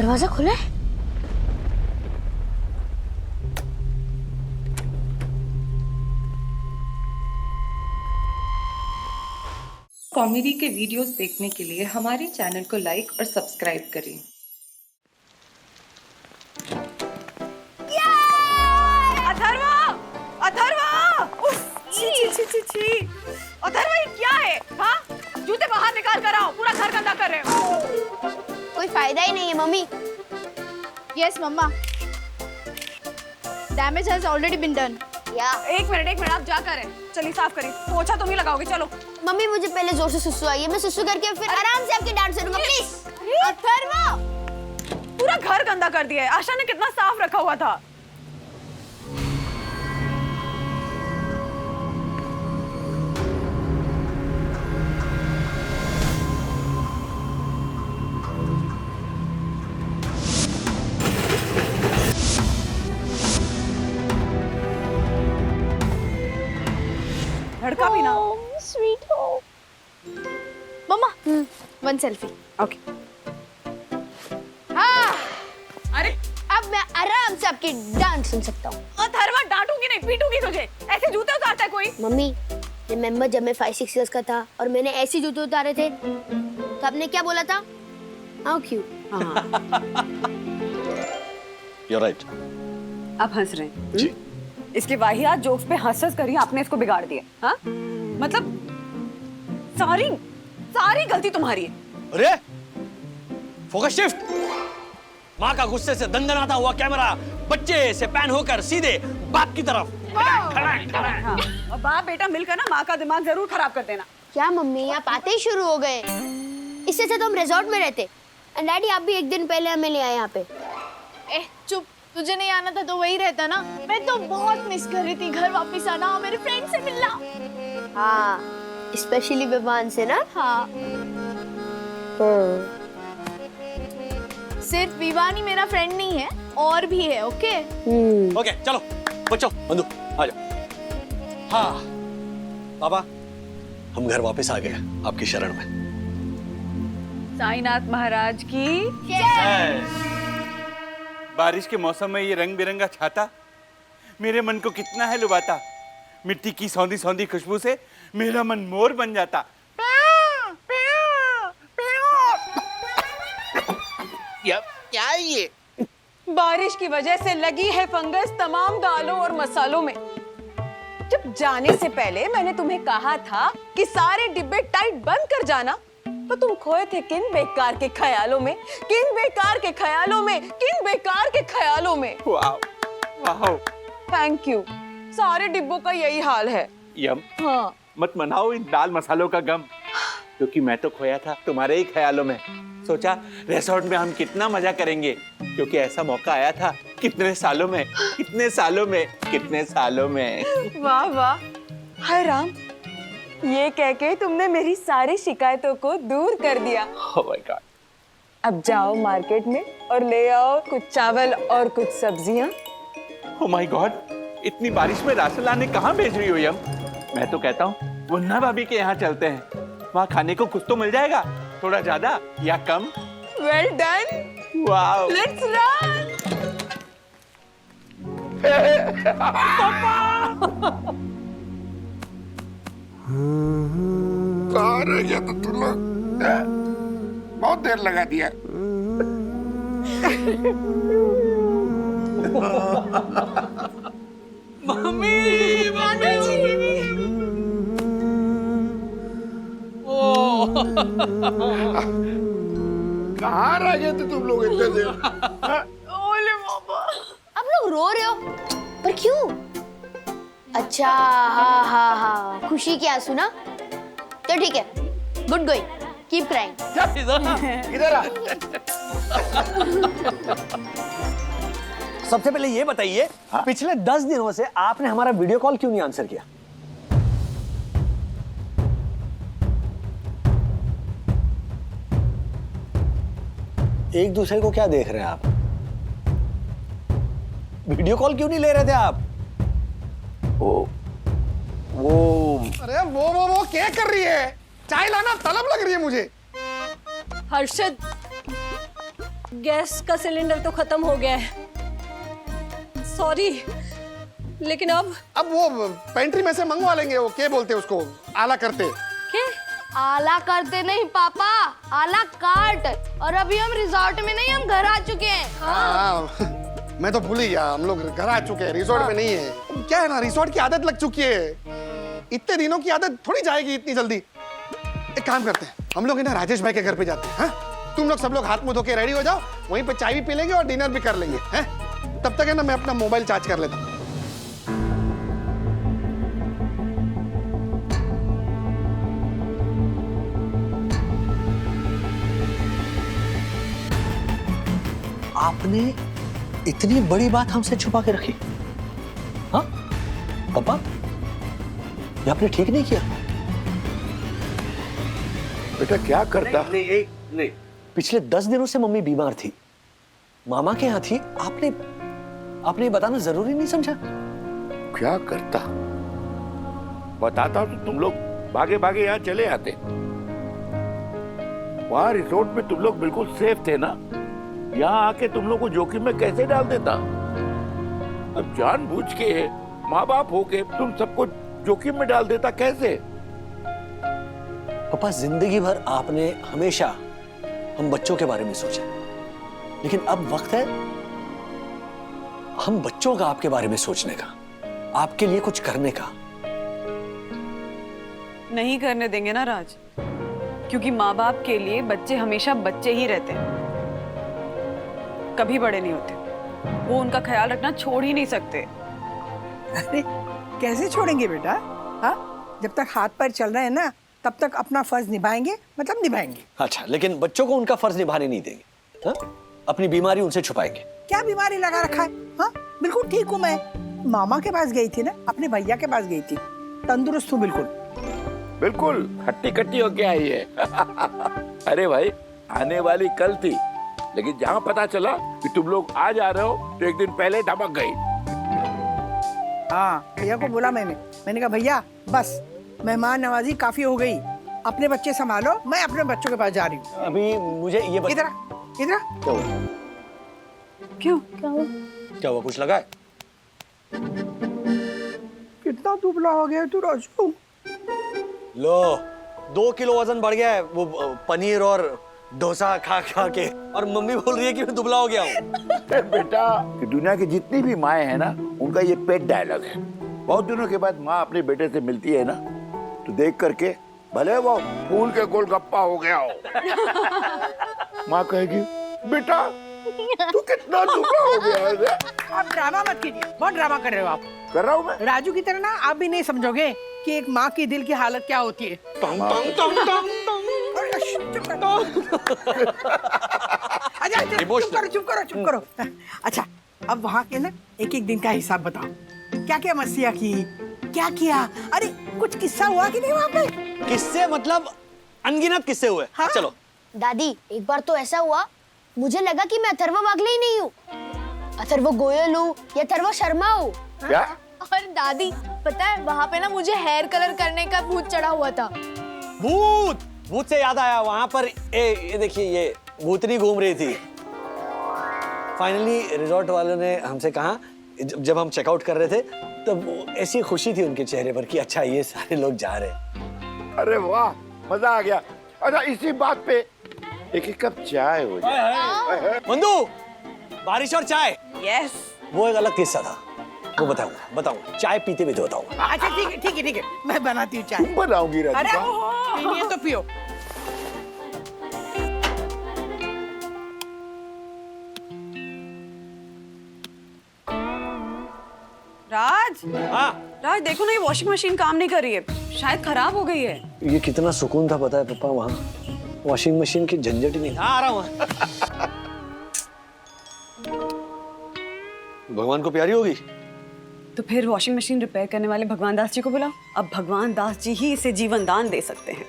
दरवाजा खुला है। कॉमेडी के वीडियोस देखने के लिए हमारे चैनल को लाइक और सब्सक्राइब करें। अथर्वा! अथर्वा! उफ! छी! अथर्वा ये क्या है? हाँ? जूते बाहर निकाल कर आओ, पूरा घर गंदा कर रहे हो। कोई फायदा ही नहीं है mummy. Yes, Mama. Damage has already been done. या एक मिनट आप जा कर है। चलिए साफ करिए। पोछा तुम ही लगाओगे, चलो। मम्मी मुझे पहले जोर से सुसु आई है, मैं सुसु करके फिर आराम से आपकी डांट सुनूंगा प्लीज। अथर्वा! पूरा घर गंदा कर दिया है। आशा ने कितना साफ रखा हुआ था। लड़का भी ना। Sweet home. Mama, one selfie. Okay. हाँ, अरे अब मैं आराम से आपकी डांट सुन सकता हूँ। अथर्वा डांटूंगी नहीं, पीटूंगी तुझे। ऐसे जूते उतारता है कोई? मम्मी रिमेम्बर जब मैं 5-6 इयर्स का था और मैंने ऐसे जूते उतारे थे तो आपने क्या बोला था? How cute. You're right. अब हंस रहे हैं। जी। इसके वाहियात जोक्स पे हंस करी आपने इसको बिगाड़ दिया। हाँ? मतलब सारी गलती तुम्हारी है। अरे फोकस शिफ्ट। माँ का गुस्से से दंदनाता हुआ कैमरा बच्चे से पैन होकर सीधे बाप की तरफ। हाँ। और बाप बेटा मिलकर ना माँ का दिमाग जरूर खराब कर देना। क्या मम्मी आप आते ही शुरू हो गए? इससे अच्छा तो हम रिजॉर्ट में रहते। एंड डैडी आप भी एक दिन पहले हमें ले आए यहाँ पे। चुप, तुझे नहीं आना था तो वही रहता ना। मैं तो बहुत मिस कर रही थी घर वापस आना, मेरे फ्रेंड से मिलना। हाँ, स्पेशली विवान से ना। हाँ, सिर्फ विवान ही मेरा फ्रेंड नहीं है, और भी है। ओके ओके चलो बच्चों बंधु आ जाओ। हाँ पापा हम घर वापस आ गए आपकी शरण में। साईनाथ महाराज की बारिश के मौसम में ये रंग बिरंगा छाता मेरे मन को कितना है लुभाता। मिट्टी की सौंधी सौंधी खुशबू से मेरा मन मोर बन जाता। क्या है ये? बारिश की वजह से लगी है फंगस तमाम दालों और मसालों में। जब जाने से पहले मैंने तुम्हें कहा था कि सारे डिब्बे टाइट बंद कर जाना, तो तुम खोए थे किन बेकार के ख्यालों में, वाह वाह। Thank you. सारे डिब्बों का यही हाल है। यम हाँ। मत मनाओ इन दाल मसालों का गम, क्योंकि मैं तो खोया था तुम्हारे ही ख्यालों में। सोचा रिसोर्ट में हम कितना मजा करेंगे, क्योंकि ऐसा मौका आया था कितने सालों में। वाह वाह। हाय राम, ये कह के तुमने मेरी सारी शिकायतों को दूर कर दिया। ओह माय गॉड। अब जाओ मार्केट में और ले आओ कुछ चावल और कुछ सब्जियां। ओह माय गॉड, इतनी बारिश में राशन लाने कहाँ भेज रही हो यम? मैं तो कहता हूँ मुन्ना भाभी के यहाँ चलते हैं, वहाँ खाने को कुछ तो मिल जाएगा, थोड़ा ज्यादा या कम। Well done. Wow. Let's run. कहाँ रह गया था तुम लोग? बहुत देर लगा दिया। कहाँ रह गए थे तुम लोग इतने देर? ओले बाबा। आप लोग रो रहे हो, पर क्यों? अच्छा हाँ, खुशी के आंसू ना? तो ठीक है, गुड गोइंग, कीप क्राइंग। इधर आ। सबसे पहले ये बताइए, पिछले 10 दिनों से आपने हमारा वीडियो कॉल क्यों नहीं आंसर किया? एक दूसरे को क्या देख रहे हैं आप? वीडियो कॉल क्यों नहीं ले रहे थे आप? वो अरे वो क्या कर रही है? चाय लाना तलब लग रही है मुझे। हर्षद, गैस का सिलेंडर तो खत्म हो गया है। सॉरी, लेकिन अब वो पेंट्री में से मंगवा लेंगे। वो क्या बोलते हैं उसको, आला करते। क्या? आला करते नहीं पापा, आला काट। और अभी हम रिजॉर्ट में नहीं, हम घर आ चुके हैं। हाँ, मैं तो भूल ही गया, हम लोग घर आ चुके हैं, रिजॉर्ट में नहीं है। क्या है ना, रिजॉर्ट की आदत लग चुकी है। इतने दिनों की आदत थोड़ी जाएगी इतनी जल्दी। एक काम करते हैं, हम लोग ना राजेश भाई के घर पे जाते हैं। हाँ? तुम लोग सब लोग हाथ मुंह धो के रेडी हो जाओ, वहीं पे चाय भी पी लेंगे और डिनर भी कर लेंगे। हैं? तब तक है ना मैं अपना मोबाइल चार्ज कर लेता हूँ। आपने इतनी बड़ी बात हमसे छुपा के रखी? हाँ पापा, ये आपने ठीक नहीं किया। बेटा क्या करता? नहीं, पिछले 10 दिनों से मम्मी बीमार थी, मामा के यहाँ थी। आपने ये बताना जरूरी नहीं समझा? क्या करता? बताता तो तुम लोग भागे भागे यहाँ चले आते। वहां रिसोर्ट में तुम लोग बिल्कुल सेफ थे ना, यहाँ आके तुम लोग को जोखिम में कैसे डाल देता? अब जानबूझ के माँ बाप होके तुम सबको जोखिम में डाल देता कैसे? पापा, जिंदगी भर आपने हमेशा हम बच्चों के बारे में सोचा, लेकिन अब वक्त है हम बच्चों का आपके बारे में सोचने का, आपके लिए कुछ करने का। नहीं करने देंगे ना राज, क्योंकि माँ बाप के लिए बच्चे हमेशा बच्चे ही रहते हैं, कभी बड़े नहीं होते। वो उनका ख्याल रखना छोड़ ही नहीं सकते। अरे कैसे छोड़ेंगे बेटा? हाँ, जब तक हाथ पैर चल रहे हैं ना, तब तक अपना फर्ज निभाएंगे, मतलब निभाएंगे। अच्छा, लेकिन बच्चों को उनका फर्ज निभाने नहीं देंगे। हाँ? अपनी बीमारी उनसे छुपाएंगे। क्या बीमारी लगा रखा है? हाँ, बिल्कुल ठीक हूँ मैं। मामा के पास गई थी ना, अपने भैया के पास गई थी, तंदुरुस्त हूँ बिल्कुल। बिल्कुल हट्टी कट्टी हो के आई है। अरे भाई, आने वाली कल थी, लेकिन जहाँ पता चला कि तुम लोग आ जा रहे हो तो एक दिन पहले धमक गई। हाँ, भैया को बोला मैंने कहा भैया बस मेहमान नवाजी काफी हो गई, अपने बच्चे संभालो, मैं अपने बच्चों के पास जा रही हूँ। अभी मुझे ये इधर क्यों? क्या हुआ? कुछ लगा है? कितना दुबला हो गया तू राजू। लो, 2 किलो वजन बढ़ गया है, वो पनीर और डोसा खा खा के, और मम्मी बोल रही है कि मैं दुबला हो गया हूँ। बेटा, कि दुनिया की जितनी भी माएं हैं ना, उनका ये पेट डायलॉग है। बहुत दिनों के बाद माँ अपने बेटे से मिलती है ना, तो देख करके भले वो फूल के गोलगप्पा हो गया हो, माँ कहेगी बेटा तू कितना दुबला हो गया है। आप ड्रामा मत कीजिए, बहुत ड्रामा कर रहे हो आप। कर रहा हूँ मैं। राजू की तरह ना आप भी नहीं समझोगे कि एक माँ की दिल की हालत क्या होती है। चुप करो। अच्छा, अब वहाँ के ना एक एक दिन का हिसाब बताओ। क्या क्या मस्तियाँ की, क्या किया? अरे कुछ किस्सा हुआ कि नहीं वहाँ पे? किस्से मतलब अनगिनत किस्से हुए। हाँ? चलो। दादी, एक बार तो ऐसा हुआ, मुझे लगा कि मैं अथर्व वागले ही नहीं हूँ, अथर्व गोयल हूँ या अथर्व शर्मा हूँ। क्या? और दादी, पता है वहाँ पे ना मुझे हेयर कलर करने का भूत चढ़ा हुआ था। भूत से याद आया, वहां पर ये देखिए, ये भूतनी घूम रही थी। फाइनली रिजॉर्ट वालों ने हमसे कहा, जब हम चेकआउट कर रहे थे, तब ऐसी खुशी थी उनके चेहरे पर कि अच्छा ये सारे लोग जा रहे हैं। अरे वाह, मजा आ गया। अच्छा, इसी बात पे एक कप चाय हो जाए। मंदू, बारिश और चाय। यस। वो एक अलग किस्सा था, वो बताऊंगा। चाय पीते भी तो बताऊंगा। अच्छा ठीक है, मैं बनाती हूँ चाय। तुम बनाओगी अरे राधिका? पीनी है तो पियो। राज, हाँ, राज देखो ना, ये वॉशिंग मशीन काम नहीं कर रही है, शायद खराब हो गई है। ये कितना सुकून था पता है पापा, वहाँ वॉशिंग मशीन की झंझट ही नहीं था। आ रहा हूँ। भगवान को प्यारी होगी तो फिर वॉशिंग मशीन रिपेयर करने वाले भगवान दास जी को बुलाओ। अब भगवान दास जी ही इसे जीवन दान दे सकते हैं।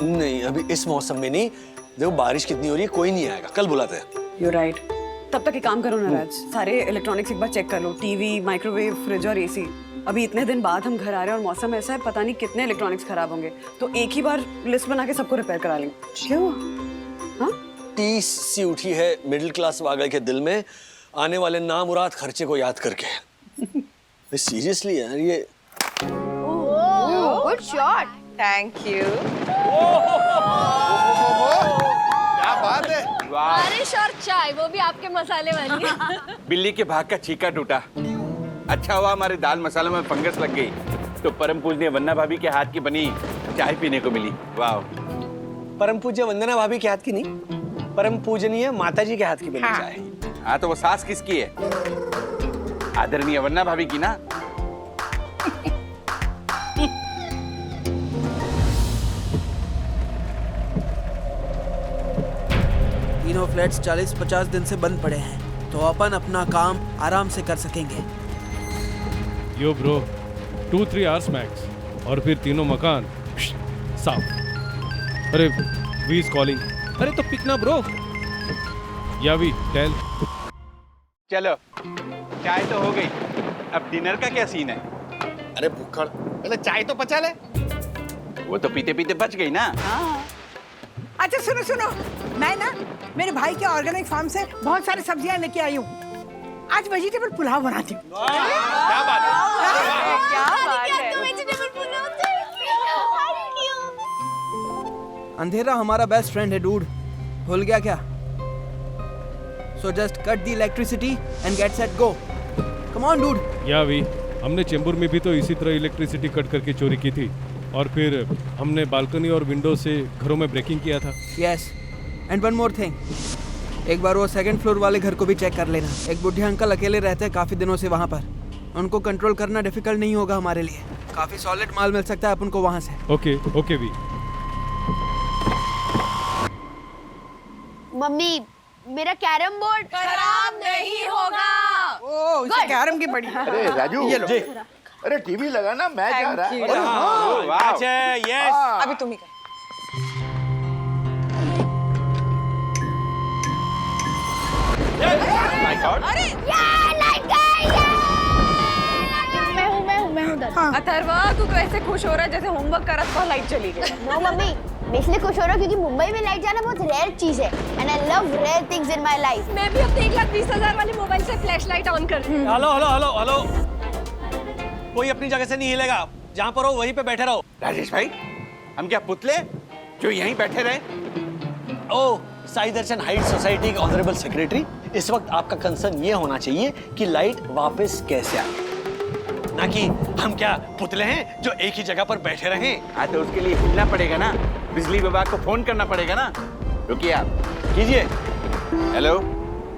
नहीं, अभी इस मौसम में नहीं। देखो बारिश कितनी हो रही है, कोई नहीं आएगा, कल बुलाते हैं। You right. तब तक एक काम करो ना राज, सारे इलेक्ट्रॉनिक्स एक बार चेक कर लो, टीवी, माइक्रोवेव, फ्रिज और एसी। अभी इतने दिन बाद हम घर आ रहे हैं और मौसम ऐसा है, पता नहीं कितने इलेक्ट्रॉनिक्स खराब होंगे, तो एक ही बार लिस्ट बना के सबको रिपेयर करा लेंगे। क्या हुआ? हाँ? टीस सी उठी है मिडिल क्लास वागड़ के दिल में आने वाले नामुराद खर्चे को याद करके। सीरियसली यार ये गुड शॉट। Thank you. क्या बात है। बारिश और चाय, वो भी आपके मसाले वाली। बिल्ली के भाग का चीका टूटा। अच्छा हुआ हमारे दाल मसालों में फंगस लग गई तो परम पूजनीय वन्ना भाभी के हाथ की बनी चाय पीने को मिली। वाह। परम पूज्य वंदना भाभी के हाथ की नहीं, परम पूजनीय माताजी के हाथ की बनी चाय। हाँ तो वो सास किसकी है? आदरणीय वन्ना भाभी की ना। तीनों फ्लैट्स 40-50 दिन से बंद पड़े हैं तो अपन अपना काम आराम से कर सकेंगे। यो ब्रो 2-3 आवर्स मैक्स और फिर तीनों मकान साफ। अरे वी इज कॉलिंग। अरे तो पिक ना ब्रो। या वी टेल। चलो चाय तो हो गई, अब डिनर का क्या सीन है? अरे भूखड़, पहले चाय तो पचा ले। वो तो पीते पीते बच गई ना। अच्छा सुनो सुनो, मैं ना मेरे भाई के ऑर्गेनिक फार्म से बहुत सारी सब्जियां लेके आई हूँ। आज वेजिटेबल पुलाव बनाती हूँ। क्या बात है। क्या बात है। अंधेरा हमारा बेस्ट फ्रेंड है डूड, भूल गया क्या? So just cut the electricity and get set go. Come on dude. या वी, हमने चेंबूर में भी तो इसी तरह इलेक्ट्रिसिटी कट करके चोरी की थी और फिर हमने बालकनी और विंडो से घरों में ब्रेकिंग किया था। Yes, and one more thing, एक बार वो सेकंड फ्लोर वाले घर को भी चेक कर लेना। एक बुढ़े अंकल अकेले रहते हैं काफी दिनों से वहाँ पर, उनको कंट्रोल करना डिफिकल्ट नहीं होगा हमारे लिए। काफी सॉलिड माल मिल सकता है अपन को वहाँ से। Okay okay V. मम्मी मेरा कैरम बोर्ड खराब नहीं होगा। ओ, इसे कैरम की बड़ी। अरे राजू, ये लो। अरे टीवी लगा ना, मैच आ रहा है। अभी तुम ही कर। My God. अरे लाइट गई। मैं हूँ दादा। अथर्वा, तू तो ऐसे खुश हो रहा है जैसे होमवर्क कर रहा था लाइट चली गई। नो मम्मी, मैं इसलिए खुश हो रहा हूँ क्योंकि मुंबई में लाइट जाना बहुत रेयर चीज है and I love rare things in my life. मैं भी अपने 1,20,000 वाले मोबाइल से फ्लैश लाइट ऑन कर रही हूँ। हेलो हेलो हेलो हेलो, कोई अपनी जगह से नहीं हिलेगा, जहाँ पर हो वहीं पे बैठे रहो। राजेश भाई, हम क्या पुतले जो यहीं बैठे रहे? ओ साई दर्शन हाइट सोसाइटी के ऑनरेबल सेक्रेटरी, इस वक्त आपका कंसर्न ये होना चाहिए कि लाइट वापस कैसे आए, ना कि हम क्या पुतले हैं जो एक ही जगह पर बैठे रहें। हाँ तो उसके लिए हिलना पड़ेगा ना, बिजली विभाग को फोन करना पड़ेगा ना। रुकिए आप, कीजिए। हेलो,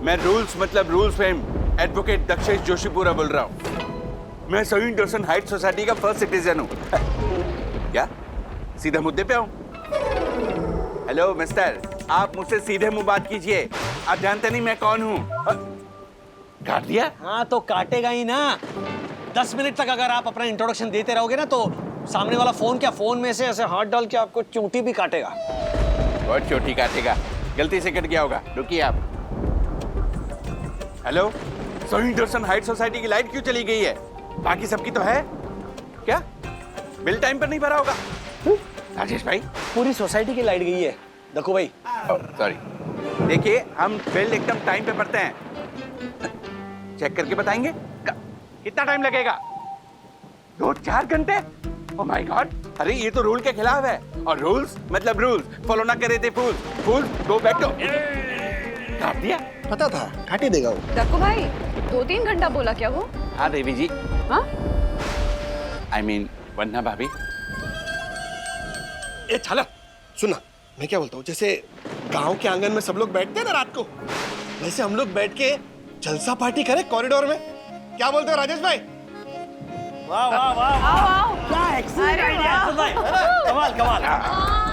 मैं रूल्स मतलब rules fame advocate Dakshesh Joshipura बोल रहा हूँ। मैं सही दर्शन हाइट सोसाइटी का फर्स्ट सिटीजन हूँ। क्या सीधे मुद्दे पे आऊँ? हेलो मिस्टर, आप मुझसे सीधे मुंह बात कीजिए। आप जानते नहीं मैं कौन हूँ। काट दिया? हाँ तो काटेगा ही ना। 10 मिनट तक अगर आप अपना इंट्रोडक्शन देते रहोगे ना तो सामने वाला फोन क्या फोन में से ऐसे हाथ डाल के आपको चूंटी भी काटेगा। बहुत चोटी काटेगा, गलती से कट गया होगा। रुकिए आप। हेलो, सही दर्शन हाइट सोसाइटी की लाइट क्यों चली गई है? बाकी सबकी तो है क्या? बिल टाइम पर नहीं भरा होगा? राजेश भाई, पूरी सोसाइटी की लाइट गई है देखो भाई। सॉरी, देखिए हम बिल एकदम टाइम पे भरते हैं। चेक करके बताएंगे कितना टाइम लगेगा? 2-4 घंटे? ओह माय गॉड, अरे ये तो रूल के खिलाफ है, और रूल्स मतलब रूल्स फॉलो ना करे थे फूल फूल गो बैक टू। काट दिया? पता था काट ही देगा वो। दक्कू भाई, 2-3 घंटा बोला क्या वो? हाँ देवी जी। हाँ? I mean, वन्ना भाभी। ए छाला, सुना, मैं क्या बोलता हूँ, जैसे गांव के आंगन में सब लोग बैठते हैं ना रात को, वैसे हम लोग बैठ के जलसा पार्टी करें कॉरिडोर में। क्या बोलते हो राजेश भाई? वाह वाह वाह वाह, क्या एक्सीलेंट आइडिया। कमाल कमाल।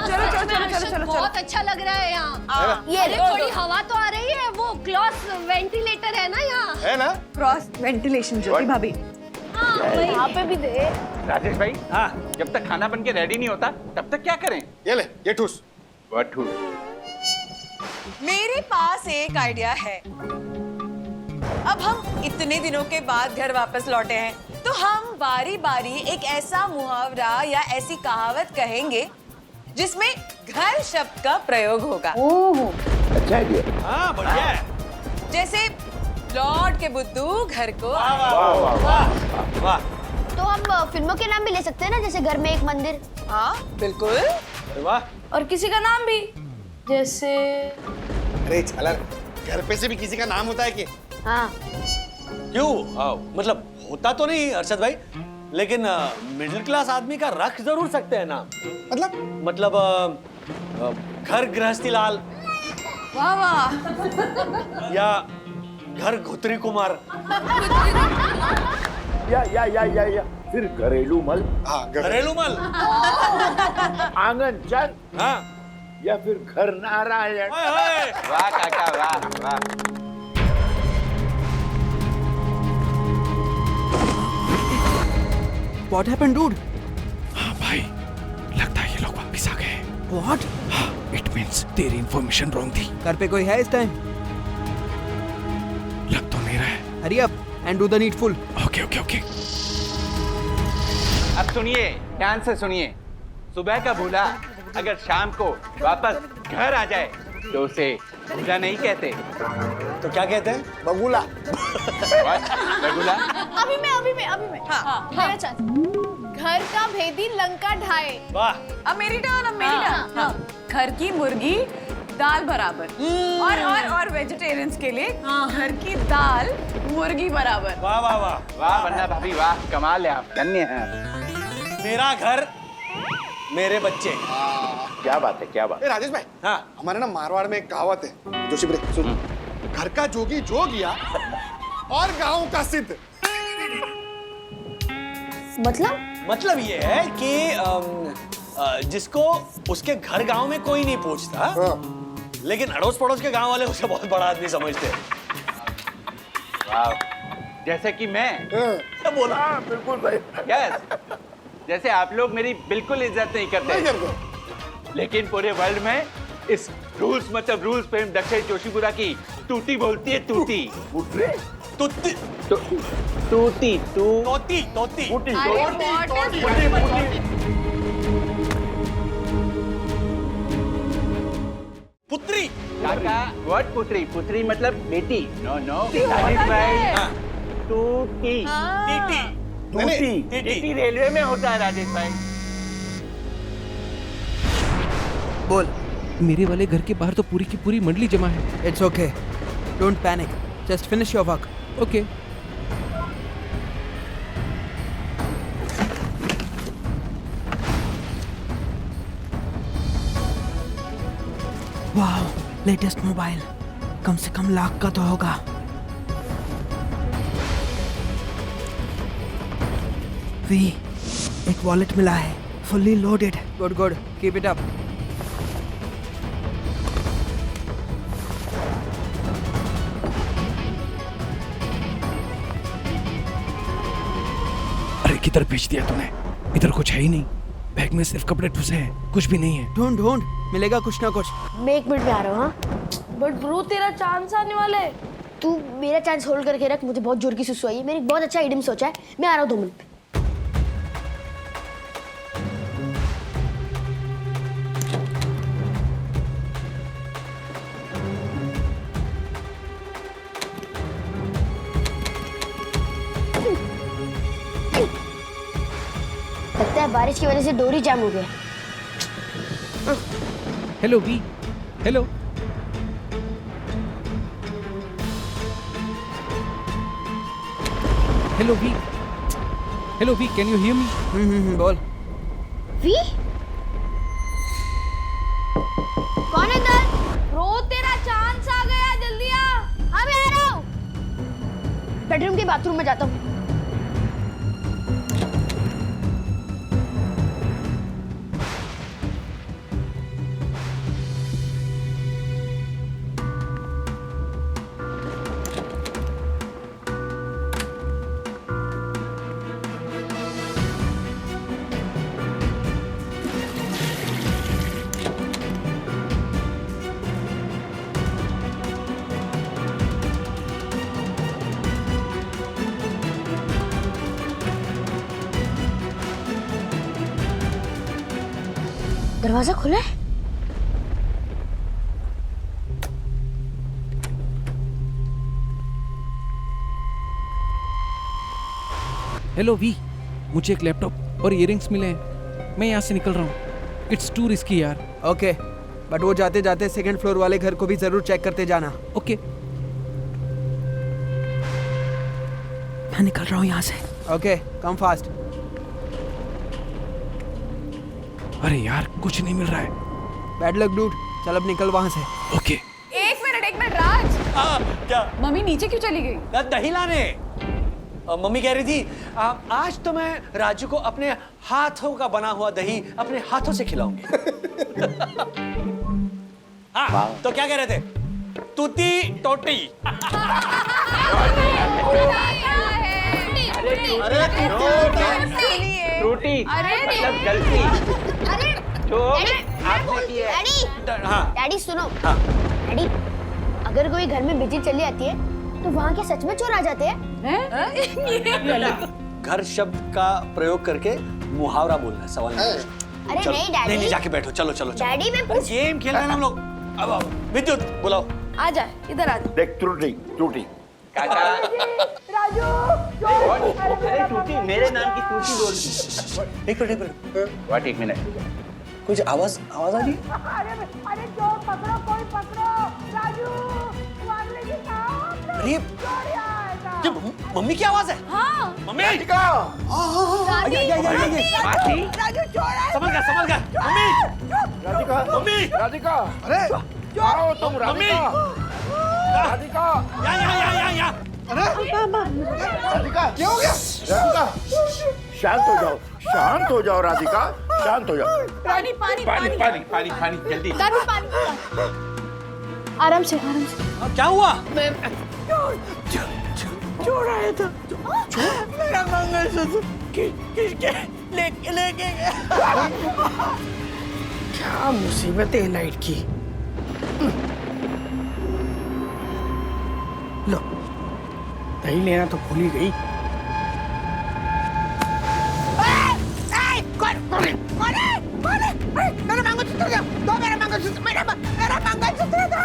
चलो चलो चलो चलो चलो। बहुत अच्छा लग रहा है यहाँ। ये अरे थोड़ी हवा तो आ रही है, वो क्रॉस वेंटिलेटर है ना यहाँ। है ना? क्रॉस वेंटिलेशन ज्योति भाभी। यहाँ पे भी दे। राजेश भाई, हाँ जब तक खाना बन के रेडी नहीं होता तब तक क्या करें? ये ले, ये ठूस। What ठूस? मेरे पास एक आइडिया है। अब हम इतने दिनों के बाद घर वापस लौटे हैं, तो हम बारी बारी एक ऐसा मुहावरा या ऐसी कहावत कहेंगे जिसमें घर शब्द का प्रयोग होगा। अच्छा आइडिया। हाँ बढ़िया है। जैसे लॉर्ड के बुद्धू घर को वाह वाह वाह वाह वाह। तो हम फिल्मों के नाम भी ले सकते हैं ना, जैसे घर में एक मंदिर। हाँ बिल्कुल। वाह। और किसी का नाम भी, जैसे अरे चला, घर पे से भी किसी का नाम होता है कि? हाँ। क्यों? मतलब होता तो नहीं अरशद भाई, लेकिन मिडिल क्लास आदमी का रख जरूर सकते हैं नाम। मतलब घर गृहस्थी लाल। वाह वाह। या घर घुतरी कुमार। या फिर घरेलू मल। हाँ घरेलू मल। आंगन चंद। हाँ। या फिर घर नारायण। वाह काका वाह वाह। What happened, dude? हाँ भाई, लगता है ये लोग वापस आ गए। What? हाँ, it means तेरी इन्फॉर्मेशन रॉन्ग थी। घर पे कोई है इस टाइम? लग तो नहीं रहा है। Hurry up and do the needful. Okay okay okay. अब सुनिए, ध्यान से सुनिए। सुबह का भूला अगर शाम को वापस घर आ जाए तो उसे भूला नहीं कहते। तो क्या कहते हैं? बगुला। बगुला। अभी मैं हाँ मेरा चांस। घर का भेदी लंका ढाए। वाह। अब मेरी टर्न। हाँ। घर की मुर्गी दाल बराबर। और वेजिटेरियंस के लिए घर की दाल मुर्गी बराबर। वाह वाह वाह वाह वन्ना भाभी वाह, कमाल है आप, धन्य हैं। मेरा घर मेरे बच्चे। क्या बात है, क्या बात। ए राजेश भाई, हाँ हमारे ना मारवाड़ में एक कहावत है, जोशी ब्रे सुन। घर का जोगी जो गया और गांव का सिद्ध। मतलब ये है कि जिसको उसके घर गांव में कोई नहीं पूछता, लेकिन अड़ोस पड़ोस के गांव वाले उसे बहुत बड़ा आदमी समझते हैं। वाह, जैसे कि मैं बोला। बिल्कुल भाई। यस, जैसे आप लोग मेरी बिल्कुल इज्जत नहीं करते, लेकिन पूरे वर्ल्ड में इस रूल्स मतलब रूल्स पे दक्षेश जोशीपुरा की टूटी बोलती है। टूटी तूती टूटी तोती तोती पुत्री। काका व्हाट पुत्री? पुत्री मतलब बेटी। नो नो राजेश भाई, टूटी टीटी रेलवे में होता है राजेश भाई। बोल। मेरे वाले घर के बाहर तो पूरी की पूरी मंडली जमा है। It's okay. Don't panic. Just finish your work. Okay. Wow, latest mobile. कम से कम लाख का तो होगा। वी, एक वॉलेट मिला है, fully loaded. Good, good. Keep it up. अरे किधर भेज दिया तूने? इधर कुछ है ही नहीं। बैग में सिर्फ कपड़े ठुसे हैं, कुछ भी नहीं है। ढूंढ मिलेगा कुछ ना कुछ। मैं 1 मिनट में आ रहा हूँ। हाँ, बट ब्रो तेरा चांस आने वाला है। तू मेरा चांस होल्ड करके रख, मुझे बहुत जोर की सुसु आई है। मैंने एक बहुत अच्छा आइडिया सोचा है, मैं आ रहा हूँ 2 मिनट में। लगता है बारिश की वजह से डोरी जाम हो गया। Hello V, hello. Hello V, hello V, can you hear me? बोल। वी? कौन है इधर? ब्रो तेरा चांस आ गया, जल्दी आ। हाँ मैं आ रहा हूँ। बेडरूम के बाथरूम में जाता हूँ। दरवाजा खुला है? हेलो वी, मुझे एक लैपटॉप और इयररिंग्स मिले हैं, मैं यहाँ से निकल रहा हूँ। इट्स टू रिस्की यार। ओके, बट वो जाते जाते सेकंड फ्लोर वाले घर को भी जरूर चेक करते जाना। ओके। मैं निकल रहा हूँ यहाँ से। Okay, come fast. अरे यार कुछ नहीं मिल रहा है। बैड लक डूड, चल अब निकल वहाँ से। ओके। एक मिनट राज, क्या? मम्मी नीचे क्यों चली गई? दही लाने। मम्मी कह रही थी आज तो मैं राजू को अपने हाथों का बना हुआ दही अपने हाथों से खिलाऊंगी। हाँ, तो क्या कह रहे थे? तूती टोटी। टूटी मतलब गलती। अरे जो आपने की है। डैडी, हाँ। डैडी सुनो। हाँ। डैडी, अगर कोई घर में बिजली चली जाती है तो वहाँ के सच में चोर आ जाते हैं? घर शब्द का प्रयोग करके मुहावरा बोलना है, सवाल नहीं। अरे नहीं डैडी। नहीं जाके बैठो, चलो चलो। डैडी मैं पूछ। गेम खेल रहे हैं हम लोग। अब आओ, विद्युत बुलाओ। आ जा, इधर आ जा। देख त्रुटि त्रुटि राजू, अरे टूटी, मेरे नाम की टूटी बोल। एक मिनट। व्हाट, एक मिनट। कुछ आवाज आ रही है? अरे चोर पकड़ो, कोई पकड़ो। राजू, मारने की अरे ये मम्मी की आवाज है। हाँ। मम्मी। राधिका। राजू चोर है। समझ गया। मम्मी। राधिका। मम्मी। राधिका। अरे आओ तुम राधिका। राधिका। या। अरे राधिका, क्या हो गया? राधिका, शांत हो जाओ राधिका, शांत हो जाओ। पानी पानी पानी पानी पानी पानी जल्दी। पानी। आराम से। क्या हुआ? चोर आया था। मेरा मंगलसूत्र किसके लेके गया? क्या मुसीबत है लाइट की। लो, दही लेना तो भूल ही गई। मेरा मंगलसूत्र दो, मेरा मंगलसूत्र दो।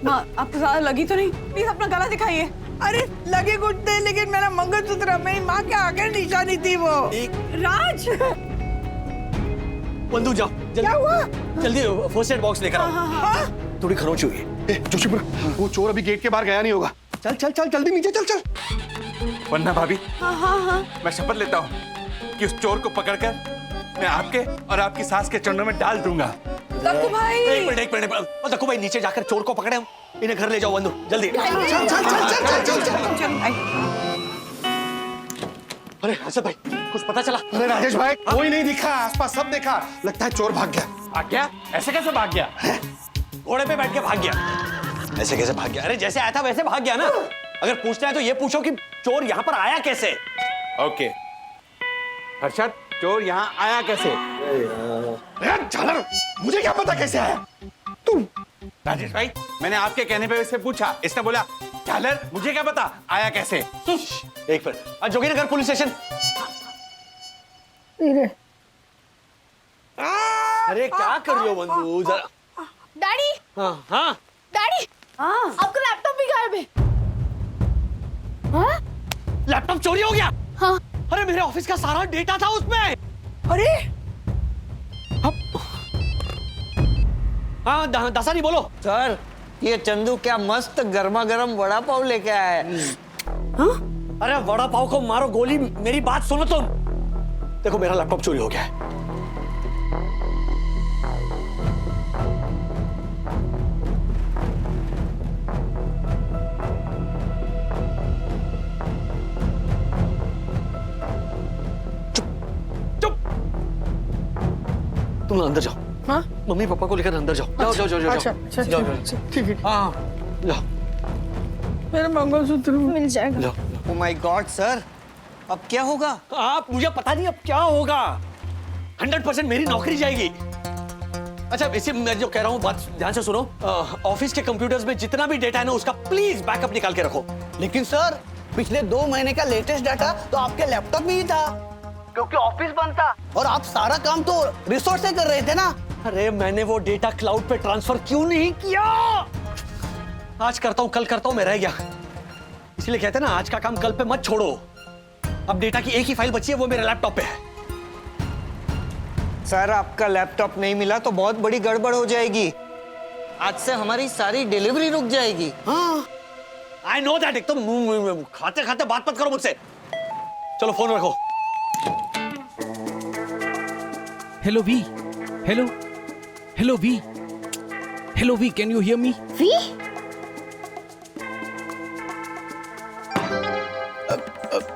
माँ, आपको ज्यादा लगी तो नहीं? प्लीज अपना गला दिखाइए। अरे लगे कुछ नहीं, लेकिन मेरा मंगलसूत्र मेरी माँ के आखिर निशानी थी वो। राज, बंदूक जाओ क्या हुआ? जल्दी फर्स्ट एड बॉक्स लेकर आओ। थोड़ी खरोंच हुई है। जोशीपुर, वो चोर अभी गेट के बाहर गया नहीं होगा। चल जल्दी नीचे चल। वरना भाभी, मैं शपथ लेता हूँ कि उस चोर को पकड़कर मैं आपके और आपकी सास के चरणों में डाल दूंगा। दक्कू भाई। एक मिनट। दक्कू भाई नीचे जाकर चोर को पकड़े हम, इन्हें घर ले जाओ। बंदूक जल्दी। चल। अरे हर्षद भाई, कुछ पता चला? अरे राजेश भाई, कोई नहीं दिखा, आसपास सब देखा, लगता है चोर भाग गया। भाग गया? ऐसे कैसे भाग गया? घोड़े पे बैठ के भाग गया। ऐसे कैसे भाग गया? अरे जैसे आया था वैसे भाग गया ना। अगर पूछना है तो ये पूछो कि चोर यहाँ पर आया कैसे? ओके हर्षद, चोर यहाँ आया कैसे? झालर, मुझे क्या पता कैसे आया? तुम राजेश भाई, मैंने आपके कहने पे इससे पूछा, इसने बोला झालर मुझे क्या पता आया कैसे। एक मिनट, जोगीनगर पुलिस स्टेशन। अरे क्या कर रही हो बंधु? जरा। डैडी। हाँ। डैडी, आपका लैपटॉप भी गायब है। हाँ? लैपटॉप चोरी हो गया? हाँ। अरे मेरे ऑफिस का सारा डेटा था उसमें। अरे हाँ, दासानी बोलो। सर, ये चंदू क्या मस्त गर्मा गर्म वड़ा पाव लेके आया है। अरे वड़ा पाव को मारो गोली, मेरी बात सुनो तुम। देखो मेरा लैपटॉप चोरी हो गया है। चुप। तुम अंदर जाओ। हाँ? मम्मी पापा को लेकर अंदर जाओ। जाओ। अच्छा, ठीक है। हाँ, जाओ। मेरा मंगलसूत्र मिल जाएगा। ओह माय गॉड सर, अब क्या होगा? आप, मुझे पता नहीं अब क्या होगा। 100% मेरी नौकरी जाएगी। अच्छा, इसे मैं जो कह रहा हूँ बात ध्यान से सुनो। ऑफिस के कंप्यूटर्स में जितना भी डेटा है ना, उसका प्लीज बैकअप निकाल के रखो। लेकिन सर, पिछले 2 महीने का लेटेस्ट डाटा तो आपके लैपटॉप में ही था। क्योंकि ऑफिस बंद था और आप सारा काम तो रिसोर्ट से कर रहे थे ना। अरे मैंने वो डेटा क्लाउड पे ट्रांसफर क्यों नहीं किया? आज करता हूं, कल करता हूं, मैं रह गया। इसलिए कहते हैं ना, आज का काम कल पे मत छोड़ो। अब डेटा की एक ही फाइल बची है, वो मेरे लैपटॉप पे है। सर आपका लैपटॉप नहीं मिला तो बहुत बड़ी गड़बड़ हो जाएगी। आज से हमारी सारी डिलीवरी रुक जाएगी। हाँ, आई नो दैट। एक तो खाते खाते बात मत करो मुझसे। चलो फोन रखो। Hello V, hello hello V, hello V, can you hear me? V?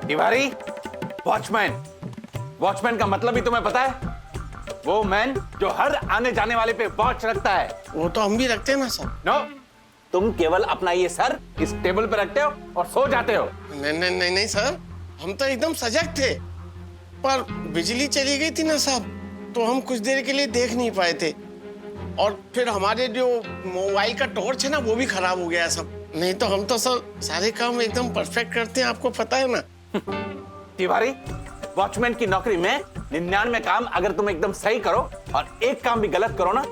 Tiwari, watchman. Watchman का मतलब ही तुम्हें पता है? वो मैन जो हर आने जाने वाले पे वॉच रखता है। वो तो हम भी रखते हैं ना सर। नो, तुम केवल अपना ये सर इस टेबल पे रखते हो और सो जाते हो। नहीं सर, हम तो एकदम सजग थे, पर बिजली चली गई थी ना साहब, तो हम कुछ देर के लिए देख नहीं पाए थे। और फिर हमारे जो मोबाइल का टॉर्च है ना, वो भी खराब हो गया सब। नहीं तो हम तो सर सारे काम एकदम परफेक्ट करते हैं, आपको पता है ना। तिवारी, वॉचमैन की नौकरी में 99 काम अगर तुम एकदम सही करो और एक काम भी गलत करो ना,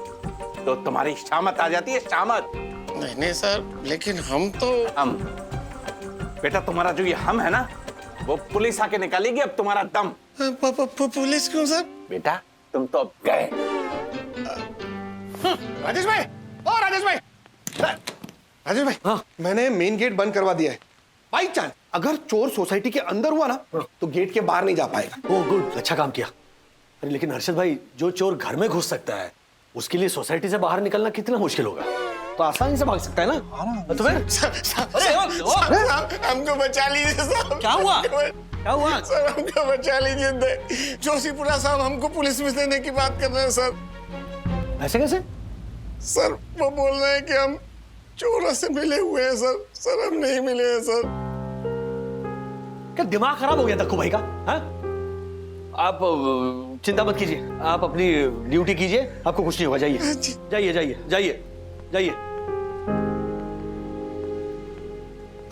तो तुम्हारी शामत आ जाती है, शामत। नहीं सर, लेकिन हम तो हम बेटा, तुम्हारा जो ये हम है ना, वो पुलिस आके निकालेगी अब तुम्हारा दम। पुलिस क्यों सर? बेटा तुम तो अब गए। राजेश भाई, ओ राजेश भाई, राजेश भाई, हाँ? मैंने मेन गेट बंद करवा दिया है। बाई चांस अगर चोर सोसाइटी के अंदर हुआ ना, तो गेट के बाहर नहीं जा पाएगा। ओह गुड, अच्छा काम किया। अरे लेकिन हर्षद भाई, जो चोर घर में घुस सकता है, उसके लिए सोसाइटी से बाहर निकलना कितना मुश्किल होगा। तो आसानी से भाग सकता है ना। तो फिर हमको बचा लीजिए साहब। क्या हुआ? क्या हुआ? सर हमको बचा लीजिए। जोशीपुरा साहब हमको पुलिस में देने की बात कर रहे हैं सर। ऐसे कैसे? सर वो बोल रहे हैं कि हम चोरों से मिले हुए हैं सर। सर हम नहीं मिले हैं सर। क्या दिमाग खराब हो गया दक्कू भाई का? हाँ? आप चिंता मत कीजिए, आप अपनी ड्यूटी कीजिए, आपको कुछ नहीं होगा। जाइए जाइए जाइए जाइए जाइए।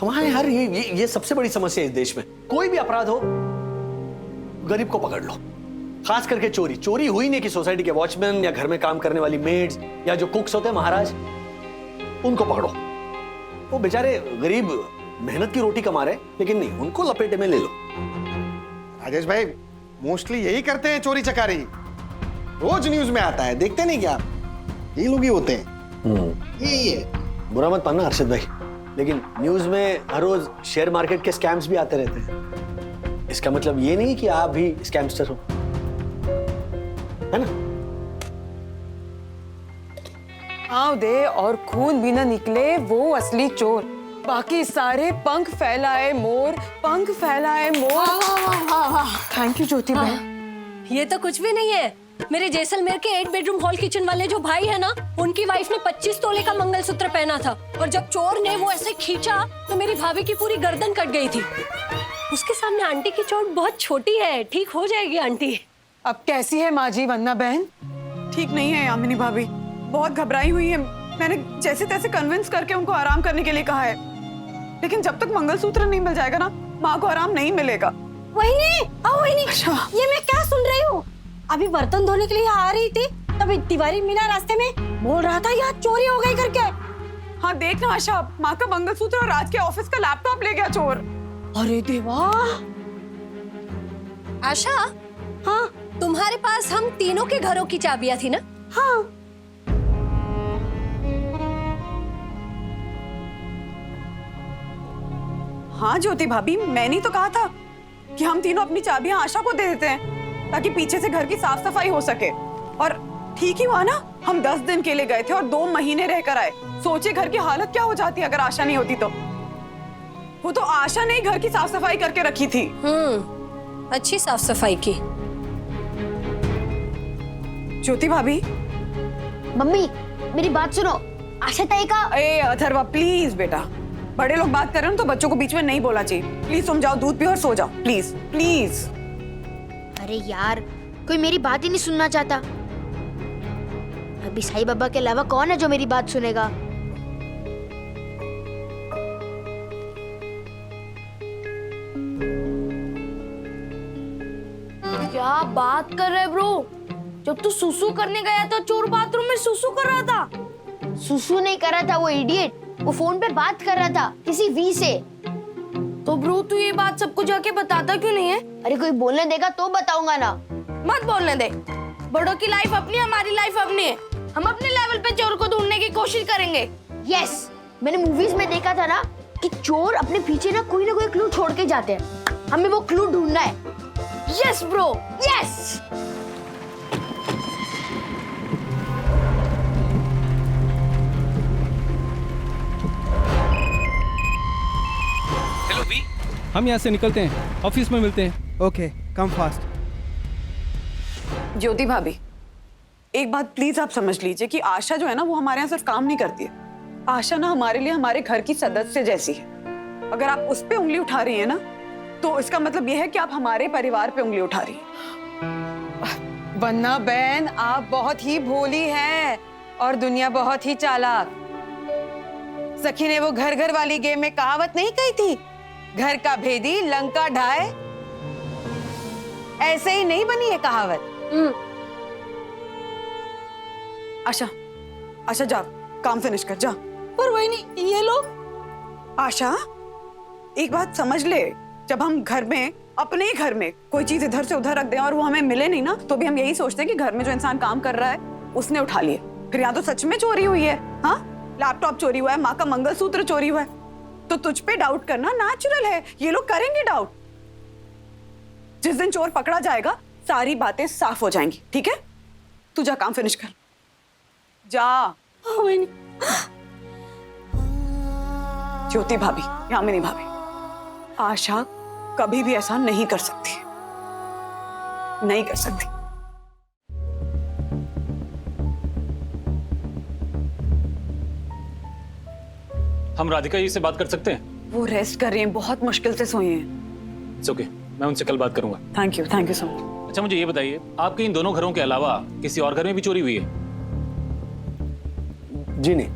हमारे यार, ये सबसे बड़ी समस्या है इस देश में। कोई भी अपराध हो, गरीब को पकड़ लो। खास करके चोरी। चोरी हुई नहीं कि सोसाइटी के वॉचमैन या घर में काम करने वाली मेड्स या जो कुक्स होते हैं महाराज, उनको पकड़ो। वो बेचारे गरीब मेहनत की रोटी कमा रहे, लेकिन नहीं, उनको लपेटे में ले लो। राजेश भाई मोस्टली यही करते हैं, चोरी चकारी। रोज न्यूज में आता है, देखते नहीं क्या? ये लोग ही होते हैं। यही है। बुरा मत मानना हर्षद भाई, लेकिन न्यूज में हर रोज शेयर मार्केट के स्कैम्स भी आते रहते हैं। इसका मतलब ये नहीं कि आप भी स्कैमस्टर हो, है ना? आव दे और खून भी ना निकले वो असली चोर। बाकी सारे पंख फैलाए मोर, पंख फैलाए मोर। थैंक यू ज्योति बहन। ये तो कुछ भी नहीं है। मेरे जैसलमेर के 8 बेडरूम हॉल किचन वाले जो भाई है ना, उनकी वाइफ ने 25 तोले का मंगलसूत्र पहना था, और जब चोर ने वो ऐसे खींचा तो मेरी भाभी की पूरी गर्दन कट गई थी। उसके सामने आंटी की चोट बहुत छोटी है, ठीक हो जाएगी आंटी। अब कैसी है माजी वंदना बहन? ठीक नहीं है यामिनी भाभी, बहुत घबराई हुई है। मैंने जैसे तैसे कन्विंस करके उनको आराम करने के लिए कहा है, लेकिन जब तक मंगलसूत्र नहीं मिल जाएगा ना, माँ को आराम नहीं मिलेगा। वहीनी, आओ वहीनी। अच्छा। ये मैं क्या सुन रही हूँ? अभी बर्तन धोने के लिए आ रही थी, तभी तिवारी मीना रास्ते में बोल रहा था यहाँ चोरी हो गई करके। हाँ देख ना आशा, माँ का मंगलसूत्र और राज के ऑफिस का लैपटॉप ले गया चोर। अरे देवा। आशा, हाँ तुम्हारे पास हम तीनों के घरों की चाबियां थी ना? हाँ। हाँ ज्योति भाभी, मैंने तो कहा था कि हम तीनों अपनी चाबियां आशा को दे देते हैं, ताकि पीछे से घर की साफ सफाई हो सके। और ठीक ही हुआ ना, हम 10 दिन के लिए गए थे और 2 महीने रहकर आए। सोचिए घर की हालत क्या हो जाती अगर आशा नहीं होती तो। वो तो आशा ने घर की साफ सफाई करके रखी थी। अच्छी साफ सफाई की। ज्योति भाभी। मम्मी मेरी बात सुनो। आशा ताई का। ए अथर्वा प्लीज बेटा, बड़े लोग बात कर रहे हो तो बच्चों को बीच में नहीं बोला चाहिए। प्लीज तुम जाओ, दूध पियो और सो जाओ, प्लीज प्लीज। अरे यार, कोई मेरी बात ही नहीं सुनना चाहता। अभी साईं बाबा के अलावा कौन है जो मेरी बात सुनेगा? क्या बात कर रहे ब्रो? जब तू सुसु करने गया था चोर बाथरूम में सुसु कर रहा था। सुसु नहीं कर रहा था वो इडियट, वो फोन पे बात कर रहा था किसी वी से। तो ब्रो तू ये बात सबको जाके बताता क्यों नहीं है? अरे कोई बोलने देगा तो बताऊंगा ना। मत बोलने दे, बड़ों की लाइफ अपनी, हमारी लाइफ अपनी है। हम अपने लेवल पे चोर को ढूंढने की कोशिश करेंगे। यस, मैंने मूवीज में देखा था ना कि चोर अपने पीछे ना कोई क्लू छोड़ के जाते हैं। हमें वो क्लू ढूंढना है। Yes bro, yes. Hello V, हम यहाँ से निकलते हैं, ऑफिस में मिलते हैं। Okay, come fast. ज्योति भाभी, एक बात प्लीज आप समझ लीजिए कि आशा जो है ना वो हमारे यहाँ सिर्फ काम नहीं करती है। आशा ना हमारे लिए हमारे घर की सदस्य जैसी है। अगर आप उस पे उंगली उठा रही है ना तो इसका मतलब यह है कि आप हमारे परिवार पे उंगली उठा रही है। वन्ना बहन, आप बहुत ही भोली हैं और दुनिया बहुत ही चालाक। सखी ने वो घर घर वाली गेम में कहावत नहीं कही थी, घर का भेदी लंका ढाए? ऐसे ही नहीं बनी है कहावत। आशा, आशा जा, काम फिनिश कर जा। पर वही नहीं, ये लोग। आशा, एक बात समझ ले, जब हम घर में, अपने ही घर में कोई चीज इधर से उधर रख दें और वो हमें मिले नहीं ना, तो भी हम यही सोचते हैं कि घर में जो इंसान काम कर रहा है उसने उठा लिए। फिर यहाँ तो सच में चोरी हुई है। हाँ, लैपटॉप चोरी हुआ है, माँ का मंगलसूत्र चोरी हुआ है, तो तुझ पे डाउट करना नेचुरल है। ये लोग करेंगे डाउट। जिस दिन चोर पकड़ा जाएगा सारी बातें साफ हो जाएंगी। ठीक है, तू जा, काम फिनिश कर जा। ज्योति भाभी, यामिनी भाभी, आशा कभी भी ऐसा नहीं कर सकती, नहीं कर सकती। हम राधिका जी से बात कर सकते हैं? वो रेस्ट कर रही हैं, बहुत मुश्किल से सोई हैं। इट्स ओके, मैं उनसे कल बात करूंगा। Thank you so much. अच्छा, मुझे ये बताइए, आपके इन दोनों घरों के अलावा किसी और घर में भी चोरी हुई है? जी नहीं।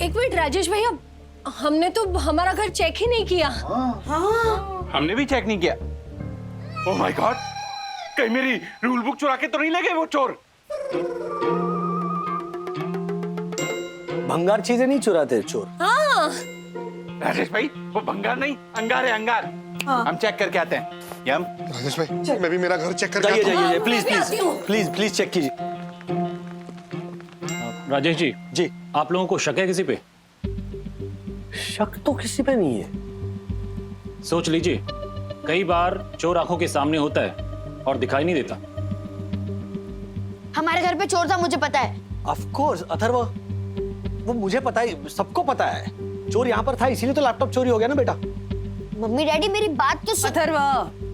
एक मिनट राजेश भैया, हमने तो हमारा घर चेक ही नहीं किया। हाँ, हमने भी चेक नहीं किया। ओह माय गॉड, कहीं मेरी रूल बुक चुरा के तो नहीं ले गए वो चोर? भंगार चीजें नहीं चुराते चोर। हाँ। राजेश भाई, वो भंगार नहीं, अंगार है, अंगार। हाँ। हम चेक करके आते हैं। यम। राजेश भाई, मैं भी मेरा घर चेक करके जाइए आता हूं। जाइए, please please please please check कीजिए। राजेश जी, जी, आप लोगों को शक है किसी पे? शक तो किसी पे नहीं है। सोच लीजिए, कई बार चोर आंखों के सामने होता है और दिखाई नहीं देता। हमारे घर पे चोर था, मुझे पता है। ऑफ कोर्स अथर्व, वो मुझे पता है, सबको पता है। चोर यहाँ पर था, इसीलिए तो लैपटॉप चोरी हो गया ना बेटा। मम्मी डैडी मेरी बात तो सुन। अथर्व,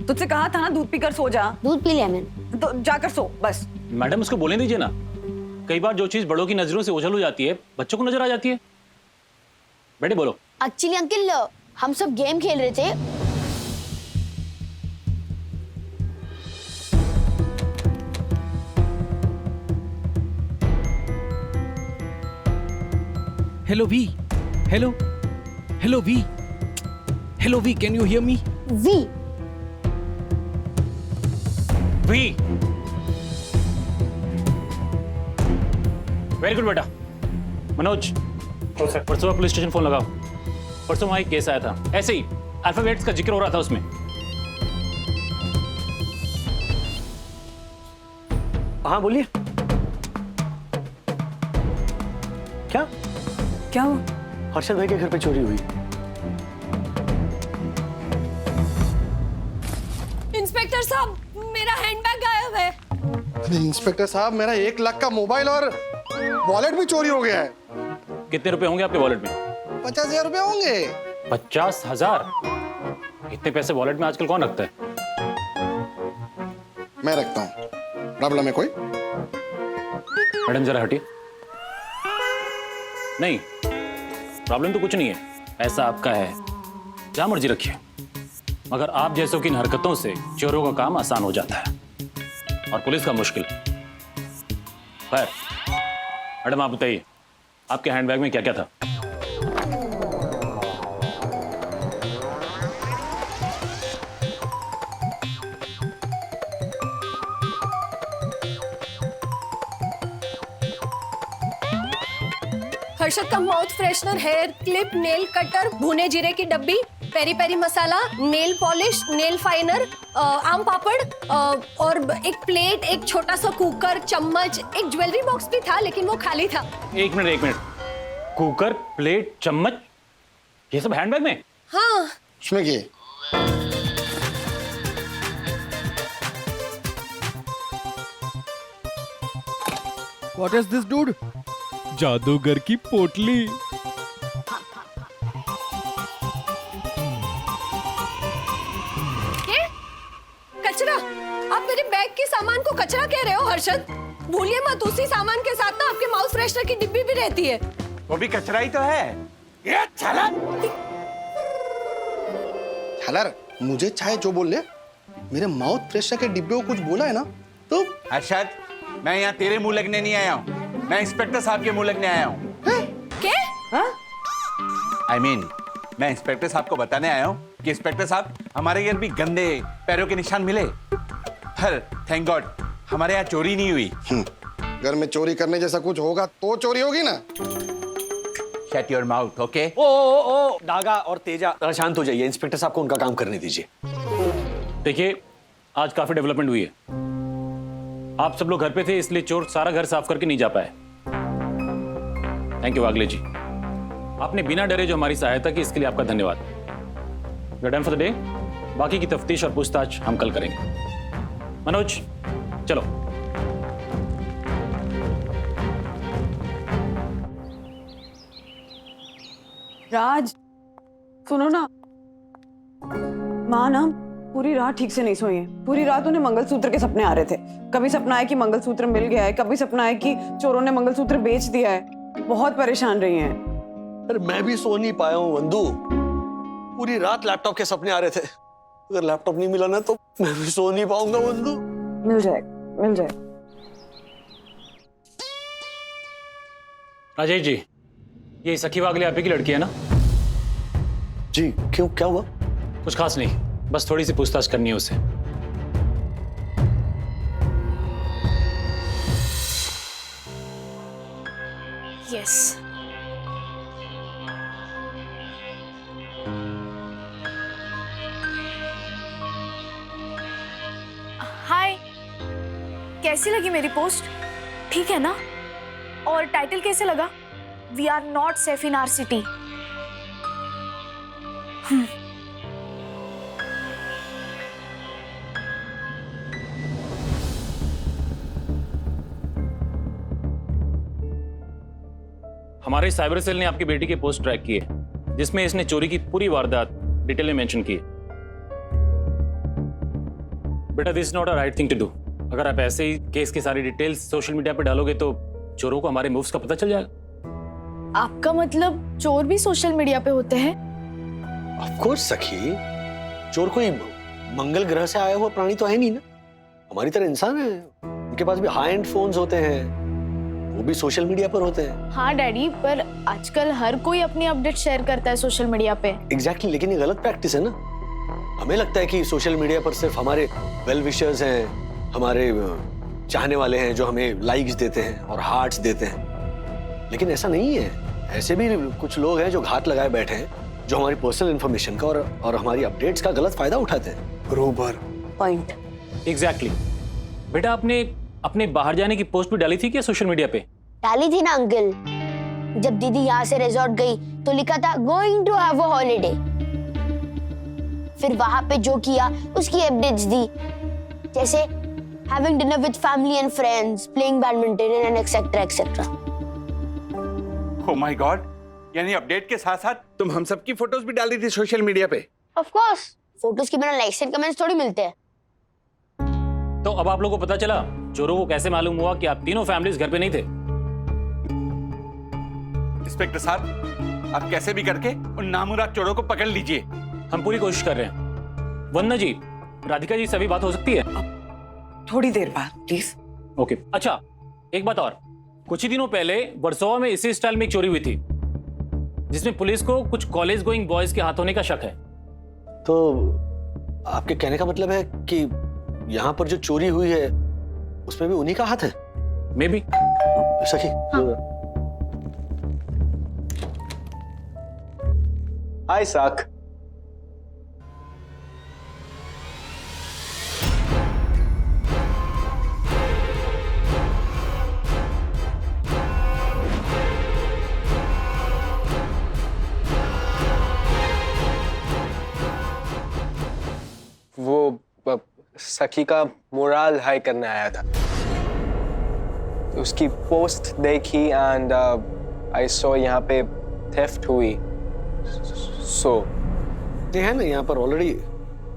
तुझसे कहा था ना दूध पीकर सो जा। दूध पी लिया मैंने। तो जाकर सो बस। मैडम, उसको बोलने दीजिए ना। कई बार जो चीज बड़ों की नजरों से ओझल हो जाती है, बच्चों को नजर आ जाती है। बेटे बोलो। एक्चुअली अंकल, हम सब गेम खेल रहे थे। Hello V, hello hello V, hello V, can you hear me? V V, very good बेटा। मनोज, परसों पुलिस स्टेशन फोन लगाओ। परसों वहां एक केस आया था, ऐसे ही अल्फाबेट्स का जिक्र हो रहा था उसमें। हाँ बोलिए। क्या क्या हुआ? हर्षद भाई के घर पे चोरी हुई। इंस्पेक्टर साहब, मेरा हैंडबैग गायब है। अरे इंस्पेक्टर साहब, मेरा 1 लाख का मोबाइल और वॉलेट भी चोरी हो गया है। कितने रुपए होंगे आपके वॉलेट में? 50,000 रुपए होंगे। 50,000? इतने पैसे वॉलेट में आजकल कौन रखता है? मैं रखता हूँ। प्रॉब्लम है कोई? मैडम जरा हटिए। नहीं, प्रॉब्लम तो कुछ नहीं है, पैसा आपका है, जहां मर्जी रखिए। मगर आप जैसों की इन हरकतों से चोरों का काम आसान हो जाता है और पुलिस का मुश्किल। खैर, मैडम आप बताइए, आपके हैंडबैग में क्या क्या था? हर्षद का mouth freshener, hair clip, nail cutter, भुने जीरे की डब्बी, peri peri masala, nail polish, nail filer, आम पापड़ और एक प्लेट, एक छोटा सा कुकर, चम्मच, एक ज्वेलरी बॉक्स भी था लेकिन वो खाली था। एक मिनट, कुकर, प्लेट, चम्मच, ये सब हैंडबैग में? हाँ। उसमें क्या? What is this, dude? जादूगर की पोटली। ये कचरा? आप मेरे बैग के सामान को कचरा कह रहे हो हर्षद? भूलिए मत, उसी सामान के साथ ना आपके माउथ फ्रेशनर की डिब्बी भी रहती है। वो भी कचरा ही तो है। ये छलर छलर, मुझे चाहे जो बोल ले, मेरे माउथ फ्रेशनर के डिब्बे को कुछ बोला है ना तो। अरशद, मैं यहाँ तेरे मुंह लगने नहीं आया हूँ, मैं इंस्पेक्टर साहब के मुंह लगने आया हूँ। क्या? I mean, मैं इंस्पेक्टर साहब को बताने आया हूँ कि इंस्पेक्टर साहब, हमारे घर भी गंदे पैरों के निशान मिले, पर थैंक गॉड हमारे यहाँ चोरी नहीं हुई। घर में चोरी करने जैसा कुछ होगा तो चोरी होगी ना। Shut your mouth, okay? ओ डागा और तेजा, शांत हो जाइए। इंस्पेक्टर साहब को उनका काम करने दीजिए। देखिए, आज काफी डेवलपमेंट हुई है। आप सब लोग घर पे थे इसलिए चोर सारा घर साफ करके नहीं जा पाए। थैंक यू वागले जी, आपने बिना डरे जो हमारी सहायता की इसके लिए आपका धन्यवाद। We are done for the day. बाकी की तफ्तीश और पूछताछ हम कल करेंगे। मनोज चलो। राज सुनो ना, माँ ना पूरी रात ठीक से नहीं सोई है। पूरी रात उन्हें मंगलसूत्र के सपने आ रहे थे। कभी सपना है कि मंगलसूत्र मिल गया है, कभी सपना है कि चोरों ने मंगलसूत्र बेच दिया है। बहुत परेशान रही हैं। अरे मैं भी सो नहीं पाया हूँ वंदू, पूरी रात लैपटॉप के सपने आ रहे थे। अगर लैपटॉप नहीं मिला ना तो मैं भी सो नहीं पाऊंगा वंदू। मिल जाएगा, मिल जाएगा। राजेश जी, ये सखी वागले आप ही की लड़की है ना? जी, क्यों, क्या हुआ? कुछ खास नहीं, बस थोड़ी सी पूछताछ करनी है उससे। यस। हाय, कैसी लगी मेरी पोस्ट? ठीक है ना? और टाइटल कैसे लगा? We are not safe in our city. हमारे साइबर सेल ने आपकी बेटी की पोस्ट ट्रैक की है, जिसमें इसने चोरी की पूरी वारदात डिटेल में मेंशन की है। बेटा, this is not a right thing to do. अगर आप ऐसे ही केस की सारी डिटेल्स सोशल मीडिया पे डालोगे तो चोरों को हमारे मूव्स का पता चल जाएगा। आपका मतलब चोर भी सोशल मीडिया पे होते हैं? ऑफ कोर्स सखी, चोर कोई मंगल ग्रह से आया हुआ प्राणी तो है नहीं ना, हमारी तरह इंसान है। उनके पास भी हाई एंड फोन्स होते हैं, वो भी सोशल मीडिया पर होते हैं। हाँ डैडी, पर आजकल हर कोई अपनी अपडेट शेयर करता है सोशल मीडिया पे। एग्जैक्टली, लेकिन ये गलत प्रैक्टिस है ना। हमें लगता है कि सोशल मीडिया पर सिर्फ हमारे वेल विशर्स हैं, हमारे चाहने वाले हैं जो हमें लाइक्स देते हैं और हार्ट्स देते हैं, लेकिन ऐसा नहीं है। ऐसे भी कुछ लोग हैं जो घात लगाए बैठे हैं, जो हमारी पर्सनल इंफॉर्मेशन का और हमारी अपडेट्स का गलत फायदा उठाते हैं। बरोबर पॉइंट। एग्जैक्टली। बेटा, आपने अपने बाहर जाने की पोस्ट भी डाली थी क्या सोशल मीडिया पे? डाली थी ना अंकल। जब दीदी यहाँ से रिजॉर्ट गई तो लिखा था going to have a holiday. फिर वहां पे जो किया उसकी अपडेट्स दी, जैसे having dinner with family and friends, playing badminton and etcetera etcetera. Oh my god, यानी अपडेट के साथ साथ तुम हम सब की फोटोज भी डाली थी सोशल मीडिया पे? ऑफ कोर्स, फोटोज के बिना लाइक्स एंड कमेंट्स थोड़ी मिलते हैं। तो अब आप लोगों को पता चला चोरों को कैसे मालूम हुआ कि आप तीनों फैमिलीज घर पे नहीं थे? इंस्पेक्टर साहब, आप कैसे भी करके उन नामुराद चोरों को पकड़ लीजिए। हम पूरी कोशिश कर रहे हैं। वंदना जी, राधिका जी से अभी बात हो सकती है? थोड़ी देर बाद प्लीज। ओके। अच्छा, एक बात और, कुछ ही दिनों पहले वर्सोवा में इसी स्टाइल में एक चोरी हुई थी, जिसमें पुलिस को कुछ कॉलेज गोइंग बॉयज के हाथ होने का शक है। तो आपके कहने का मतलब है कि यहाँ पर जो चोरी हुई है उसमें भी उन्हीं का हाथ है? May be. सखी, Hi, Sak. वो सखी का मोरल हाई करने आया था। उसकी पोस्ट देखी एंड आई सॉ यहाँ पे थेफ्ट हुई। सो ये है ना, यहाँ पर ऑलरेडी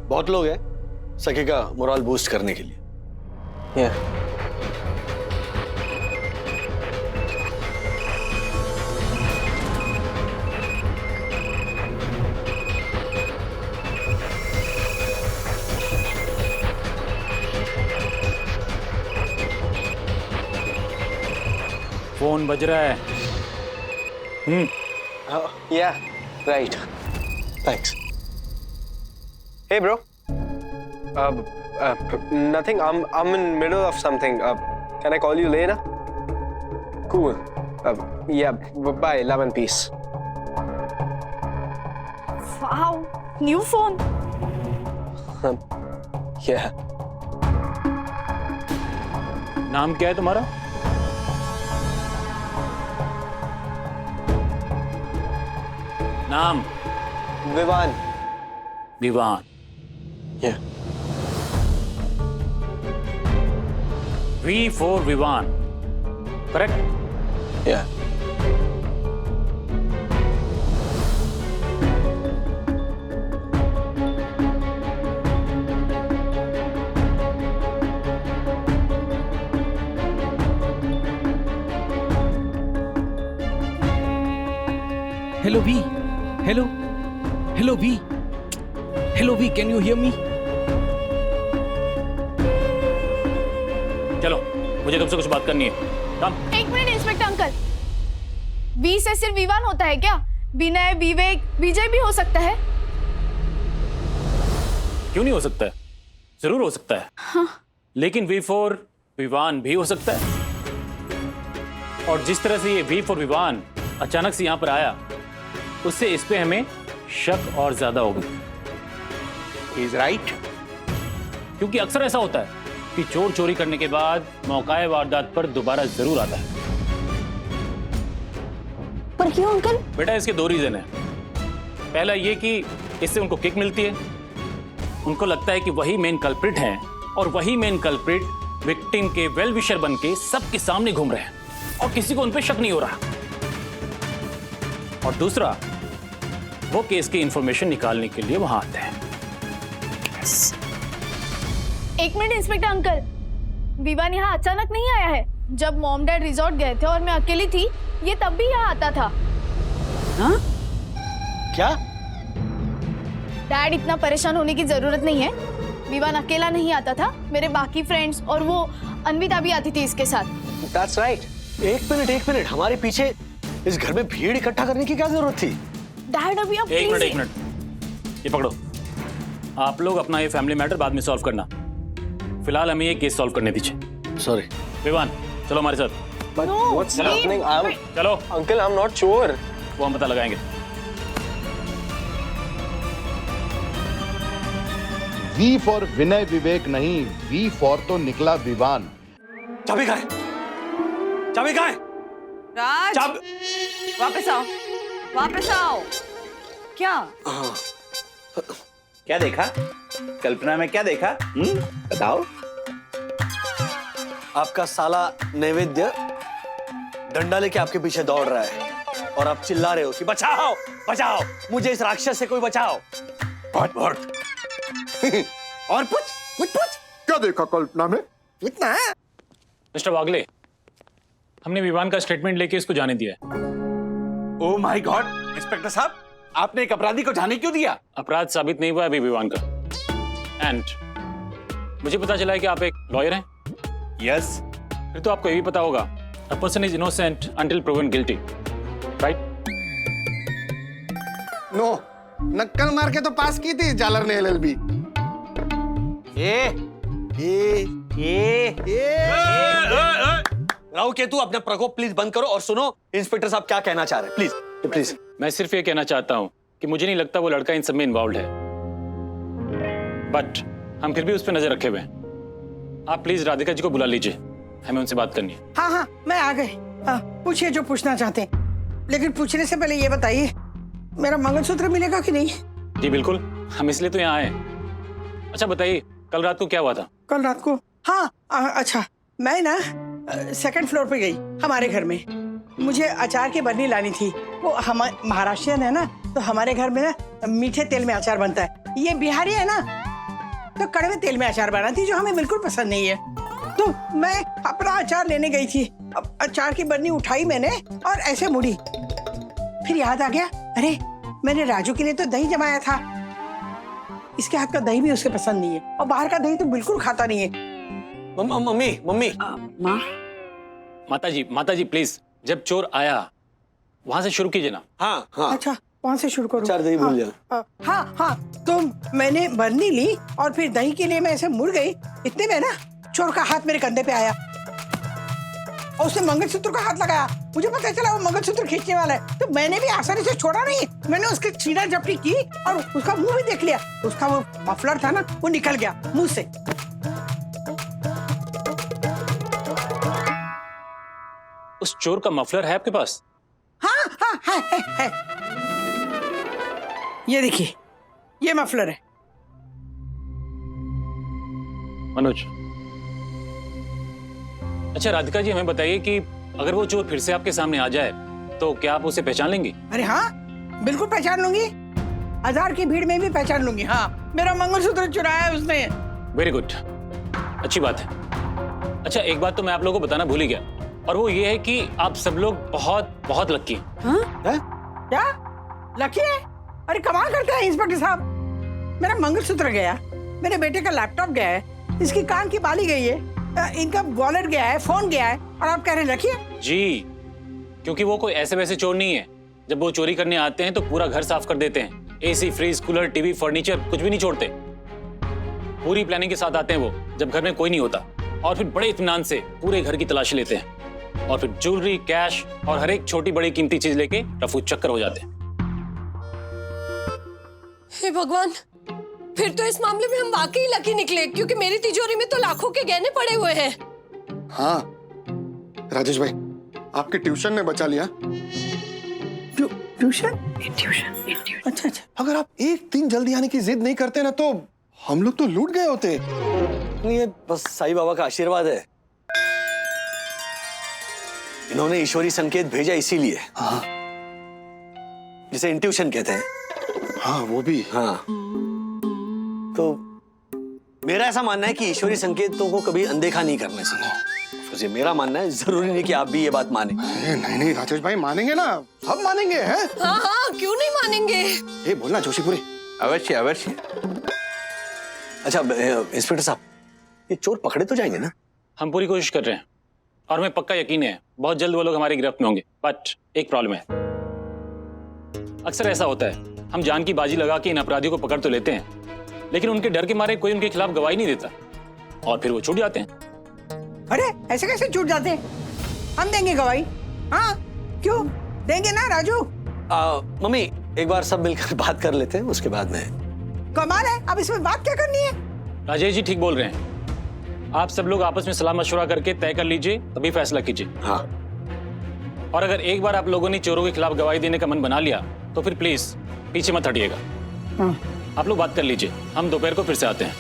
बहुत लोग हैं सखी का मोरल बूस्ट करने के लिए। फोन बज रहा है। Yeah, right. Thanks. Hey, bro. Nothing. I'm in middle of something. Can I call you later? Cool. Yeah. Bye. Love and peace. Wow, new phone. Yeah. नाम क्या है तुम्हारा? नाम? Vivaan. Vivaan. Yeah. V for Vivaan, correct? Yeah. Hello, V. Hello. Hello, V. Hello, V. Can you hear me? चलो, मुझे तुमसे कुछ बात करनी है। कम। एक मिनट इंस्पेक्टर अंकल, वी से सिर्फ विवान होता है क्या? विनय, विवेक, विजय भी हो सकता है? क्यों नहीं हो सकता है? जरूर हो सकता है। हाँ। लेकिन V for विवान भी हो सकता है। और जिस तरह से ये V for विवान अचानक से यहाँ पर आया, उससे इस पे हमें शक और ज्यादा होगी। He's right. क्योंकि अक्सर ऐसा होता है कि चोर चोरी करने के बाद मौकाए वारदात पर दोबारा जरूर आता है। पर क्यों अंकल? बेटा, इसके दो रीजन है। पहला ये कि इससे उनको किक मिलती है। उनको लगता है कि वही मेन कल्प्रिट हैं और वही मेन कल्प्रिट विक्टिम के वेल विशर बन के सबके सामने घूम रहे हैं और किसी को उन पर शक नहीं हो रहा। और दूसरा, वो केस की इंफॉर्मेशन निकालने के लिए वहां आते हैं। एक मिनट इंस्पेक्टर अंकल, विवान यहाँ अचानक नहीं आया है। जब मॉम डैड रिजॉर्ट गए थे और मैं अकेली थी, ये तब भी यहाँ आता था। हाँ? क्या? डैड, इतना परेशान होने की जरूरत नहीं है। विवान अकेला नहीं आता था, मेरे बाकी फ्रेंड्स और वो अन्विता भी आती थी इसके साथ। That's right. एक मिनट, हमारे पीछे इस घर में भीड़ इकट्ठा करने की क्या जरूरत थी? डैड, अभी आप एक मिनट, ये पकड़ो। आप लोग अपना ये फैमिली मैटर बाद में सॉल्व करना। फिलहाल हमें ये केस सॉल्व करने दीजिए। सॉरी। विवान, चलो हमारे साथ। But what's happening? चलो। Uncle, I'm not sure. वो हम पता लगाएंगे। वी फॉर विनय विवेक नहीं, वी फॉर तो निकला विवान। चाबी कहाँ है? चाबी कहाँ है? राज, वापस आओ, वापस आओ। क्या? क्या देखा? कल्पना में क्या देखा? बताओ। आपका साला नैवेद्य डंडा लेके आपके पीछे दौड़ रहा है और आप चिल्ला रहे हो कि बचाओ, बचाओ, मुझे इस राक्षस से कोई बचाओ। बहुत और पूछ क्या देखा कल्पना में? इतना है? मिस्टर वागले, हमने विवान का स्टेटमेंट लेके इसको जाने दिया है। ओह माय गॉड, इंस्पेक्टर साहब, आपने एक अपराधी को जाने क्यों दिया? अपराध साबित नहीं हुआ अभी विवान का। एंड मुझे पता चला है कि आप एक लॉयर हैं। यस। फिर तो आपको ये भी पता होगा, a person is innocent until proven guilty, right? No, नक्कल मार के तो पास की थी जालर ने एलएलबी। राव केतु, अपना प्रकोप प्लीज बंद करो और सुनो इंस्पेक्टर साहब क्या कहना चाह रहे हैं। Please please. मैं सिर्फ ये कहना चाहता हूं कि मुझे नहीं लगता वो लड़का इन सब में इन्वॉल्व है, बट हम फिर भी उस पर नजर रखे हुए हैं। आप प्लीज राधिका जी को बुला लीजिए, हमें उनसे बात करनी है। हाँ हाँ, मैं आ गई। हाँ, पूछिए जो पूछना चाहते हैं, लेकिन पूछने से पहले ये बताइए मेरा मंगलसूत्र मिलेगा कि नहीं? जी बिल्कुल, हम इसलिए तो यहाँ आए। अच्छा बताइए, कल रात को क्या हुआ था? कल रात को? हाँ अच्छा, मैं ना सेकंड फ्लोर पे गई हमारे घर में। मुझे अचार की बरनी लानी थी। वो हम महाराष्ट्रियन है ना, तो हमारे घर में ना मीठे तेल में अचार बनता है। ये बिहारी है ना, तो कड़वे तेल में अचार बनाती, जो हमें बिल्कुल पसंद नहीं है। तो मैं अपना अचार लेने गई थी। अब अचार की बरनी उठाई मैंने और ऐसे मुड़ी, फिर याद आ गया, अरे मैंने राजू के लिए तो दही जमाया था। इसके हाथ का दही भी उसे पसंद नहीं है, और बाहर का दही तो बिल्कुल खाता नहीं है। मम्मी मम्मी माँ, माता जी प्लीज, जब चोर आया वहां से शुरू कीजिए ना। हाँ हाँ, अच्छा वहां से शुरू करो। चार दही भूल जाओ। हाँ हाँ, तो मैंने बरनी ली और फिर दही के लिए मैं ऐसे मुड़ गई। इतने में ना चोर का हाथ मेरे कंधे पे आया और उसने मंगलसूत्र का हाथ लगाया। मुझे पता चला वो मंगलसूत्र खींचने वाला है, तो मैंने भी आसानी से छोड़ा नहीं। मैंने उसके छीना झपटी की और उसका मुंह भी देख लिया। उसका वो मफलर था ना, वो निकल गया मुंह से। उस चोर का मफलर है आपके पास? हाँ हाँ है। ये देखिए, ये मफलर है। मनोज, अच्छा राधिका जी हमें बताइए कि अगर वो चोर फिर से आपके सामने आ जाए तो क्या आप उसे पहचान लेंगी? अरे हाँ, बिल्कुल पहचान लूंगी। हजार की भीड़ में भी पहचान लूंगी। हाँ, मेरा मंगलसूत्र चुराया है उसने। वेरी गुड, अच्छी बात है। अच्छा एक बात तो मैं आप लोगों को बताना भूल ही गया, और वो ये है कि आप सब लोग बहुत बहुत लकी हैं। हाँ? क्या लकी है? अरे कमाल करते हैं इंस्पेक्टर साहब। मेरा मंगलसूत्र गया, मेरे बेटे का लैपटॉप गया है, इसकी कान की बाली गई है, इनका वॉलेट गया है, फोन गया है, और आप कह रहे हैं लकी है? जी, क्योंकि वो कोई ऐसे वैसे चोर नहीं है। जब वो चोरी करने आते हैं तो पूरा घर साफ कर देते हैं। AC, fridge, cooler, TV, furniture कुछ भी नहीं छोड़ते। पूरी प्लानिंग के साथ आते हैं वो, जब घर में कोई नहीं होता, और फिर बड़े इत्मीनान से पूरे घर की तलाशी लेते हैं, और फिर ज्वेलरी, कैश और हर एक छोटी बड़ी कीमती चीज लेके रफू चक्कर हो जाते हैं। हे भगवान, फिर तो इस मामले में हम वाकई लकी निकले, क्योंकि मेरी तिजोरी में तो लाखों के गहने पड़े हुए हैं। हाँ राजेश भाई, आपके ट्यूशन ने बचा लिया। ट्यूशन? अच्छा। अगर आप एक दिन जल्दी आने की जिद नहीं करते ना, तो हम लोग तो लूट गए होते। ये बस साईं बाबा का आशीर्वाद है। इन्होंने ईश्वरी संकेत भेजा इसीलिए। हाँ, जिसे इंट्यूशन कहते हैं। हाँ वो भी। हाँ, तो मेरा ऐसा मानना है कि ईश्वरी संकेतों को कभी अनदेखा नहीं करना चाहिए। ये मेरा मानना है, जरूरी नहीं कि आप भी ये बात माने। नहीं राजेश भाई, मानेंगे ना, सब मानेंगे हैं। हाँ, क्यों नहीं मानेंगे? ये बोलना जोशीपुरी। अवश्य अवश्य। अच्छा इंस्पेक्टर साहब, ये चोर पकड़े तो जाएंगे ना? हम पूरी कोशिश कर रहे हैं, और हमें पक्का यकीन है बहुत जल्द वो लोग हमारी गिरफ्त में होंगे। बट एक प्रॉब्लम है, अक्सर ऐसा होता है, हम जान की बाजी लगा के इन अपराधियों को पकड़ तो लेते हैं, लेकिन उनके डर के मारे कोई उनके खिलाफ गवाही नहीं देता, और फिर वो छूट जाते हैं। अरे ऐसे कैसे छूट जाते हैं? हम देंगे गवाही। हाँ, क्यों देंगे ना राजू? मम्मी एक बार सब मिलकर बात कर लेते हैं, उसके बाद में। कमाल है, अब इसमें बात क्या करनी है? राजेश जी ठीक बोल रहे हैं, आप सब लोग आपस में सलाह मशवरा करके तय कर लीजिए, तभी फैसला कीजिए। हाँ, और अगर एक बार आप लोगों ने चोरों के खिलाफ गवाही देने का मन बना लिया तो फिर प्लीज पीछे मत हटिएगा। हाँ। आप लोग बात कर लीजिए, हम दोपहर को फिर से आते हैं।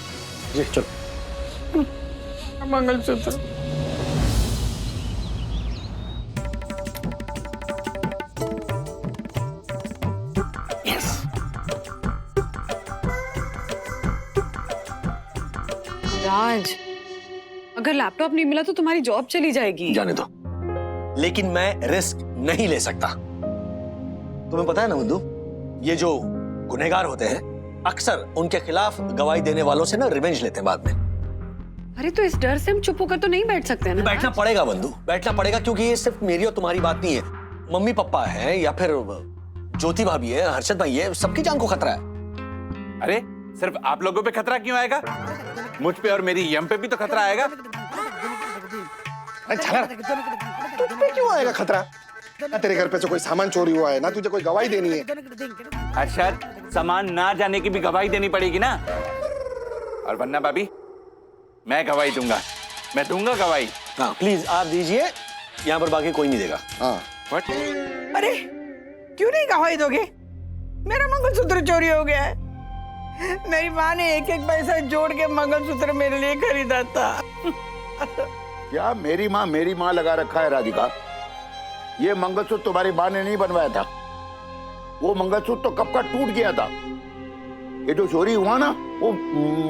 जी चलो। मंगलसूत्र। राज, अगर लैपटॉप नहीं मिला तो तुम्हारी जॉब चली जाएगी। जाने दो, लेकिन मैं रिस्क नहीं ले सकता। तुम्हें पता है ना बंधु, ये जो गुनहगार होते हैं अक्सर उनके खिलाफ गवाही देने वालों से ना रिवेंज लेते हैं बाद में। अरे तो इस डर से हम चुप होकर तो नहीं बैठ सकते ना? बैठना पड़ेगा बंधु, बैठना पड़ेगा, क्योंकि ये सिर्फ मेरी और तुम्हारी बात नहीं है। मम्मी पापा है, या फिर ज्योति भाभी है, हर्षद भाई है, सबकी जान को खतरा है। अरे सिर्फ आप लोगों पे खतरा क्यों आएगा? मुझ पे और मेरी यम पे भी तो खतरा आएगा। तुझ पे क्यों आएगा खतरा? ना तेरे घर पे से कोई सामान चोरी हुआ है, ना तुझे कोई गवाही देनी है। अरशद, सामान ना जाने की भी गवाही देनी पड़ेगी ना। और वरना भाभी, मैं गवाही दूंगा, मैं दूंगा गवाही। हाँ प्लीज आप दीजिए, यहाँ पर बाकी कोई नहीं देगा। हाँ व्हाट? अरे क्यों नहीं गवाही दोगे? मेरा मंगलसूत्र चोरी हो गया है। मेरी माँ ने एक एक पैसा जोड़ के मंगलसूत्र मेरे लिए खरीदा था। क्या मेरी माँ लगा रखा है राधिका? ये मंगलसूत्र तुम्हारी माँ ने नहीं बनवाया था, वो मंगलसूत्र तो कब का टूट गया था। ये जो चोरी हुआ ना, वो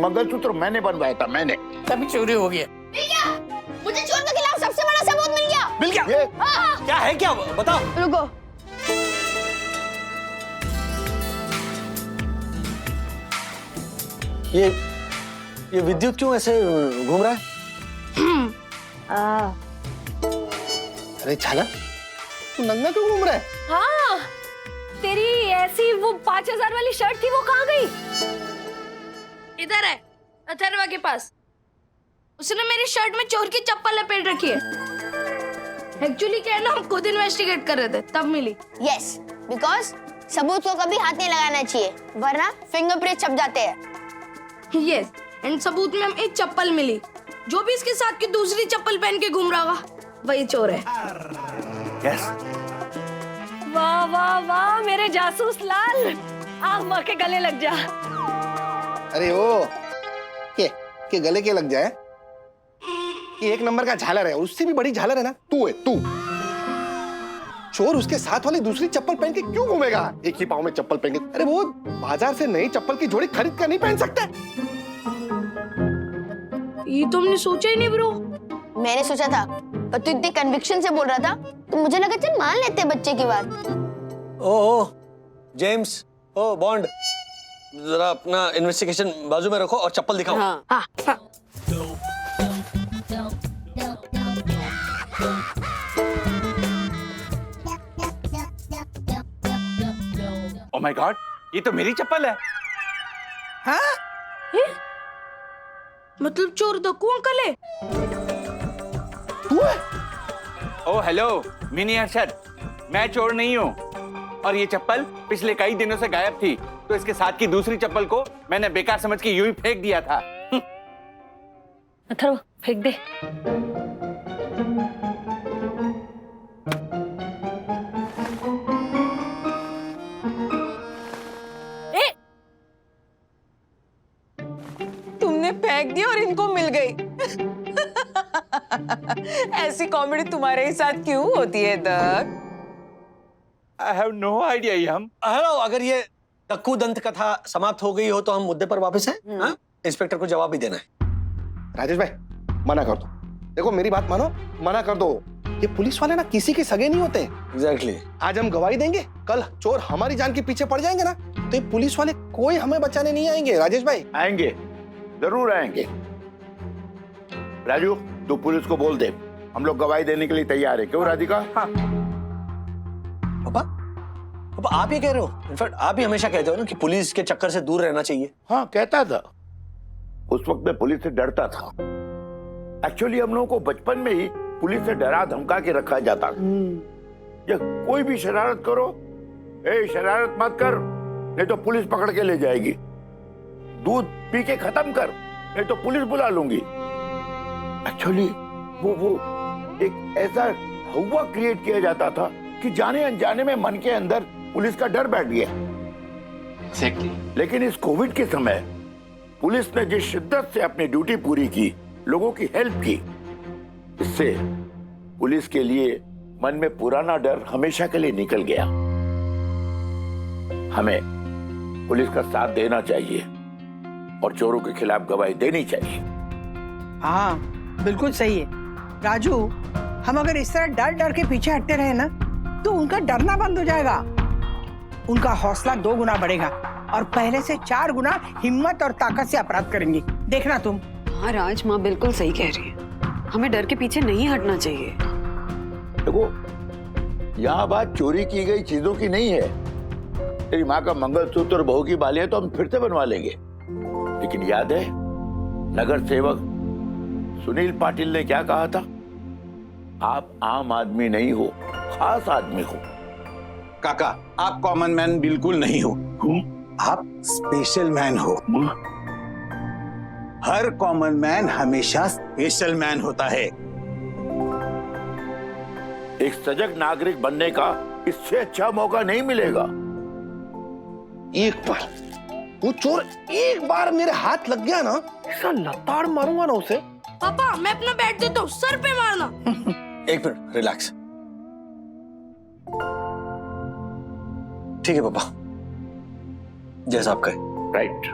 मंगलसूत्र मैंने बनवाया था, मैंने। तभी चोरी हो गया। मुझे चोर के खिलाफ सबसे बड़ा सबूत मिल गया। मिल गया? हाँ। क्या है, क्या बताओ। रुको। ये विद्युत क्यों ऐसे घूम रहा है? अरे छाला, तू नंगा क्यों घूम रहा है? हाँ, तेरी ऐसी वो 5000 वाली शर्ट थी, वो कहाँ गई? इधर है, अथर्वा के पास। उसने मेरी शर्ट में चोर की चप्पल लपेट रखी है। एक्चुअली क्या है ना, हम खुद इन्वेस्टिगेट कर रहे थे, तब मिली। यस, बिकॉज सबूत को कभी हाथ नहीं लगाना चाहिए, वरना फिंगरप्रिंट छप जाते हैं। यस, एंड सबूत में हमें एक चप्पल मिली। जो भी इसके साथ की दूसरी चप्पल पहन के घूम रहा होगा, वही चोर है। यस। वाह वाह वाह मेरे जासूस लाल, आप माँ के गले लग जा। अरे ओ के गले के लग जाए? ये एक नंबर का झालर है, उससे भी बड़ी झालर है ना तू है, तू। चोर उसके साथ वाली दूसरी चप्पल पहन के क्यों घूमेगा? एक ही पाँव में चप्पल पहन के। अरे वो बाजार से नई चप्पल की जोड़ी खरीद कर नहीं पहन सकता? ये तो हमने सोचा ही नहीं ब्रो। मैंने सोचा था, पर तू इतने कन्विक्शन से बोल रहा था तो मुझे लगा चल मान लेते हैं बच्चे की बात। ओह जेम्स, ओ बॉन्ड, जरा अपना इन्वेस्टिगेशन बाजू में रखो और चप्पल दिखाओ। हाँ। हाँ। ओह माय गॉड, ये तो मेरी चप्पल है। हाँ? मतलब चोर दक्कू अंकल है? तू है? ओह हेलो मिनी अरशद, मैं चोर नहीं हूँ। और ये चप्पल पिछले कई दिनों से गायब थी, तो इसके साथ की दूसरी चप्पल को मैंने बेकार समझ के यूं ही फेंक दिया था। अथर्व फेंक दे। तुमने फेंक दी और इनको मिल गई। ऐसी कॉमेडी तुम्हारे ही साथ क्यों होती है दक? I have no idea यम। हेलो, अगर ये दक्कू दंत कथा समाप्त हो गई हो तो हम मुद्दे पर वापस हैं। हाँ? इंस्पेक्टर को जवाब भी देना है। राजेश भाई मना कर दो, देखो मेरी बात मानो, मना कर दो। ये पुलिस वाले ना किसी के सगे नहीं होते। एग्जैक्टली। आज हम गवाही देंगे, कल चोर हमारी जान के पीछे पड़ जाएंगे ना, तो ये पुलिस वाले कोई हमें बचाने नहीं आएंगे। राजेश भाई आएंगे, जरूर आएंगे। राजू तू पुलिस को बोल दे, हम लोग गवाही देने के लिए तैयार है। क्यों राधिका? हाँ। पापा आप ये कह रहे हो? इनफैक्ट आप ही हमेशा कहते हो ना कि पुलिस के चक्कर से दूर रहना चाहिए। हाँ कहता था, उस वक्त मैं पुलिस से डरता था। एक्चुअली हम लोगों को बचपन में ही पुलिस से डरा धमका के रखा जाता। या कोई भी शरारत करो, ए शरारत मत कर नहीं तो पुलिस पकड़ के ले जाएगी, दूध पी के खत्म कर नहीं तो पुलिस बुला लूंगी। एक्चुअली वो एक ऐसा हवा क्रिएट किया जाता था कि जाने अनजाने में मन के अंदर पुलिस का डर बैठ गया। Exactly. लेकिन इस कोविड के समय पुलिस ने जिस शिद्दत से अपनी ड्यूटी पूरी की, लोगों की हेल्प की, इससे पुलिस के लिए मन में पुराना डर हमेशा के लिए निकल गया। हमें पुलिस का साथ देना चाहिए और चोरों के खिलाफ गवाही देनी चाहिए। हाँ बिल्कुल सही है राजू, हम अगर इस तरह डर डर के पीछे हटते रहे ना तो उनका डरना बंद हो जाएगा, उनका हौसला 2 गुना बढ़ेगा और पहले से 4 गुना हिम्मत और ताकत से अपराध करेंगे। देखना तुम। हाँ राज, माँ बिल्कुल सही कह रही है, हमें डर के पीछे नहीं हटना चाहिए। देखो यहाँ बात चोरी की गई चीजों की नहीं है। तेरी माँ का मंगलसूत्र और बहू की बालियां तो हम फिर से बनवा लेंगे, लेकिन याद है नगर सेवक सुनील पाटिल ने क्या कहा था? आप आम आदमी नहीं हो, खास आदमी हो। काका, आप कॉमन मैन बिल्कुल नहीं हो, आप स्पेशल मैन हो। हर कॉमन मैन हमेशा स्पेशल मैन होता है। एक सजग नागरिक बनने का इससे अच्छा मौका नहीं मिलेगा। एक बार वो चोर एक बार मेरे हाथ लग गया ना, ऐसा लताड़ मारूंगा ना उसे। पापा मैं अपना बैट देता हूँ, सर पे मारना। एक मिनट, रिलैक्स। ठीक है पापा, जैसा आप कहें। राइट।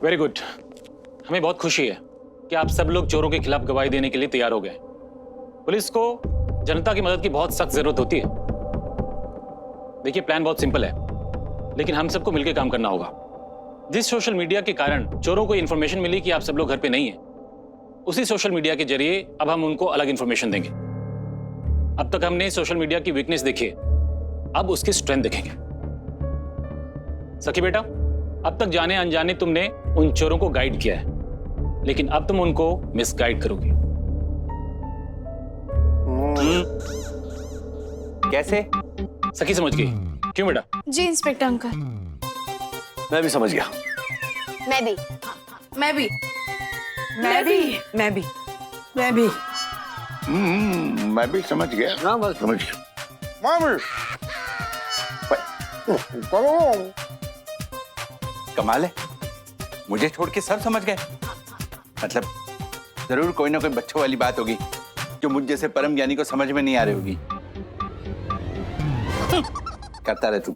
Very good. हमें बहुत खुशी है कि आप सब लोग चोरों के खिलाफ गवाही देने के लिए तैयार हो गए। पुलिस को जनता की मदद की बहुत सख्त जरूरत होती है। देखिए, प्लान बहुत सिंपल है, लेकिन हम सबको मिलकर काम करना होगा। जिस सोशल मीडिया के कारण चोरों को इंफॉर्मेशन मिली कि आप सब लोग घर पे नहीं है, उसी सोशल मीडिया के जरिए अब हम उनको अलग इंफॉर्मेशन देंगे। अब तक हमने सोशल मीडिया की वीकनेस देखी है, अब उसकी स्ट्रेंथ देखेंगे। सखी बेटा, अब तक जाने अनजाने तुमने उन चोरों को गाइड किया है, लेकिन अब तुम उनको मिसगाइड करोगी। कैसे? सखी समझ गई? क्यों बेटा? जी इंस्पेक्टर अंकल। मैं भी समझ गया। मैं भी। मैं भी। मैं भी। मैं भी। मैं भी। मैं भी समझ गया। हाँ बस समझ गया। कमाल है, मुझे छोड़ के सब समझ गए। मतलब जरूर कोई ना कोई बच्चों वाली बात होगी जो मुझ जैसे परम ज्ञानी को समझ में नहीं आ रही होगी। करता रहे तू।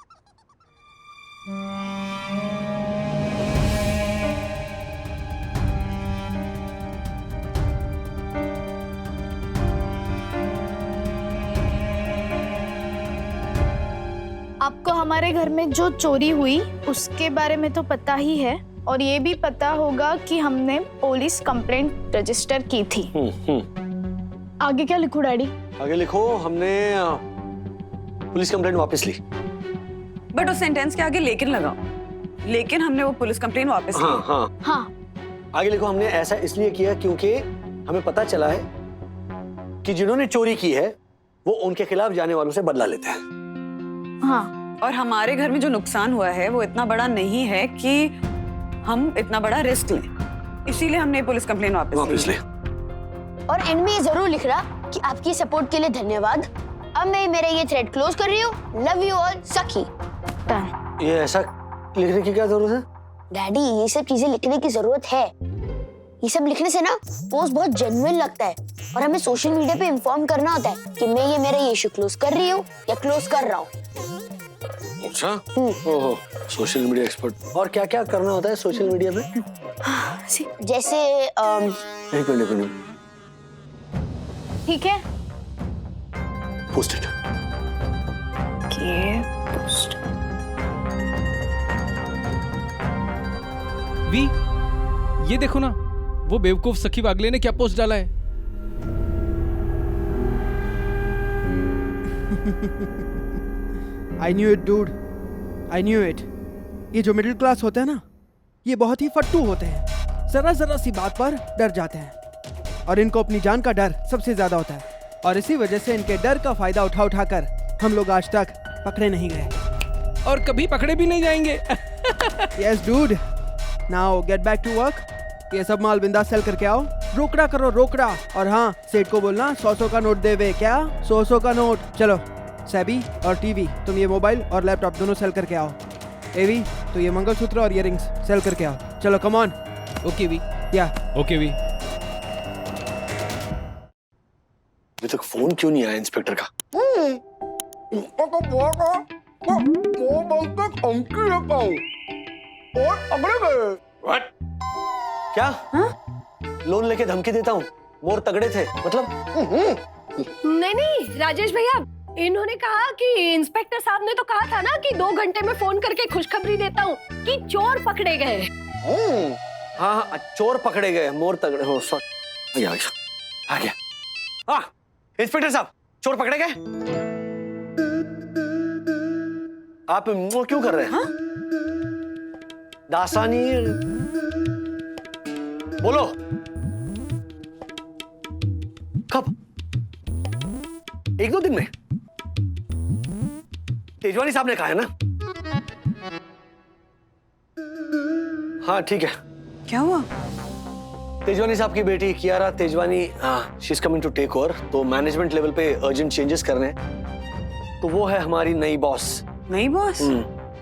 आपको हमारे घर में जो चोरी हुई उसके बारे में तो पता ही है, और ये भी पता होगा कि हमने पुलिस कंप्लेंट रजिस्टर की थी। आगे क्या लिखूं डैडी? आगे लिखो, हमने पुलिस कंप्लेंट वापस ली। बट उस सेंटेंस के आगे लेकिन लगाओ, लेकिन हमने वो पुलिस कंप्लेंट वापस ली। हाँ हाँ हाँ। आगे लिखो, हमने ऐसा इसलिए किया क्योंकि हमें पता चला है कि जिन्होंने चोरी की है वो उनके खिलाफ जाने वालों से बदला लेते हैं। हाँ, और हमारे घर में जो नुकसान हुआ है वो इतना बड़ा नहीं है कि हम इतना बड़ा रिस्क लें, इसीलिए हमने पुलिस कंप्लेंट वापस ली। और एंड में ये जरूर लिख रहा कि आपकी सपोर्ट के लिए धन्यवाद। अब मैं मेरा ये थ्रेड क्लोज कर रही हूँ। लव यू ऑल, सखी। ये ऐसा लिखने की क्या जरूरत है? डैडी, ये सब चीजें लिखने की जरूरत है। ये सब लिखने से ना पोस्ट बहुत जेन्युइन लगता है, और हमें सोशल मीडिया पे इन्फॉर्म करना होता है कि मैं ये मेरा इशू क्लोज कर रही हूँ या क्लोज कर रहा हूँ। अच्छा, ओहो, सोशल मीडिया एक्सपर्ट। और क्या क्या करना होता है सोशल मीडिया पे? जैसे एक मिनट। ठीक है, पोस्ट इट। पोस्ट। वी, ये देखो ना, वो बेवकूफ सखी वागले ने क्या पोस्ट डाला है। I knew it, dude. I knew it. ये जो मिडिल क्लास होते हैं ना, ये बहुत ही फट्टू होते हैं। जरा जरा सी बात पर डर जाते हैं, और इनको अपनी जान का डर सबसे ज्यादा होता है, और इसी वजह से इनके डर का फायदा उठाकर हम लोग आज तक पकड़े नहीं गए, और कभी पकड़े भी नहीं जाएंगे। Yes, dude. Now get back to work. ये सब माल बिंदास सेल करके आओ। रोकड़ा करो, रोकड़ा। और हाँ, सेठ को बोलना 100 का नोट देवे। क्या? 100 का नोट। चलो, सैबी और टीवी, तुम ये मोबाइल और लैपटॉप दोनों सेल करके आओ। एवी, तो ये मंगलसूत्र और इयररिंग्स सेल करके आओ। चलो, कम ऑन। Okay we. या ओके वी। अभी तक फोन क्यों नहीं आया इंस्पेक्टर का? क्या? लोन लेके धमकी देता हूँ? मोर तगड़े थे मतलब? नहीं राजेश भैया, इन्होंने कहा कि इंस्पेक्टर साहब ने तो कहा था ना कि 2 घंटे में फोन करके खुशखबरी देता हूँ कि चोर पकड़े गए। हाँ, चोर पकड़े गए, मोर तगड़े हो। सॉरी, आ गया। हाँ, इंस्पेक्टर साहब, चोर पकड़े गए। आप क्यों कर रहे हैं? दासानी बोलो कब? 1-2 दिन में? तेजवानी साहब ने कहा है ना? हाँ ठीक है। क्या हुआ? तेजवानी साहब की बेटी Kiara Tejwani she is coming to take over, तो मैनेजमेंट लेवल पे अर्जेंट चेंजेस करने हैं, तो वो है हमारी नई बॉस। नई बॉस?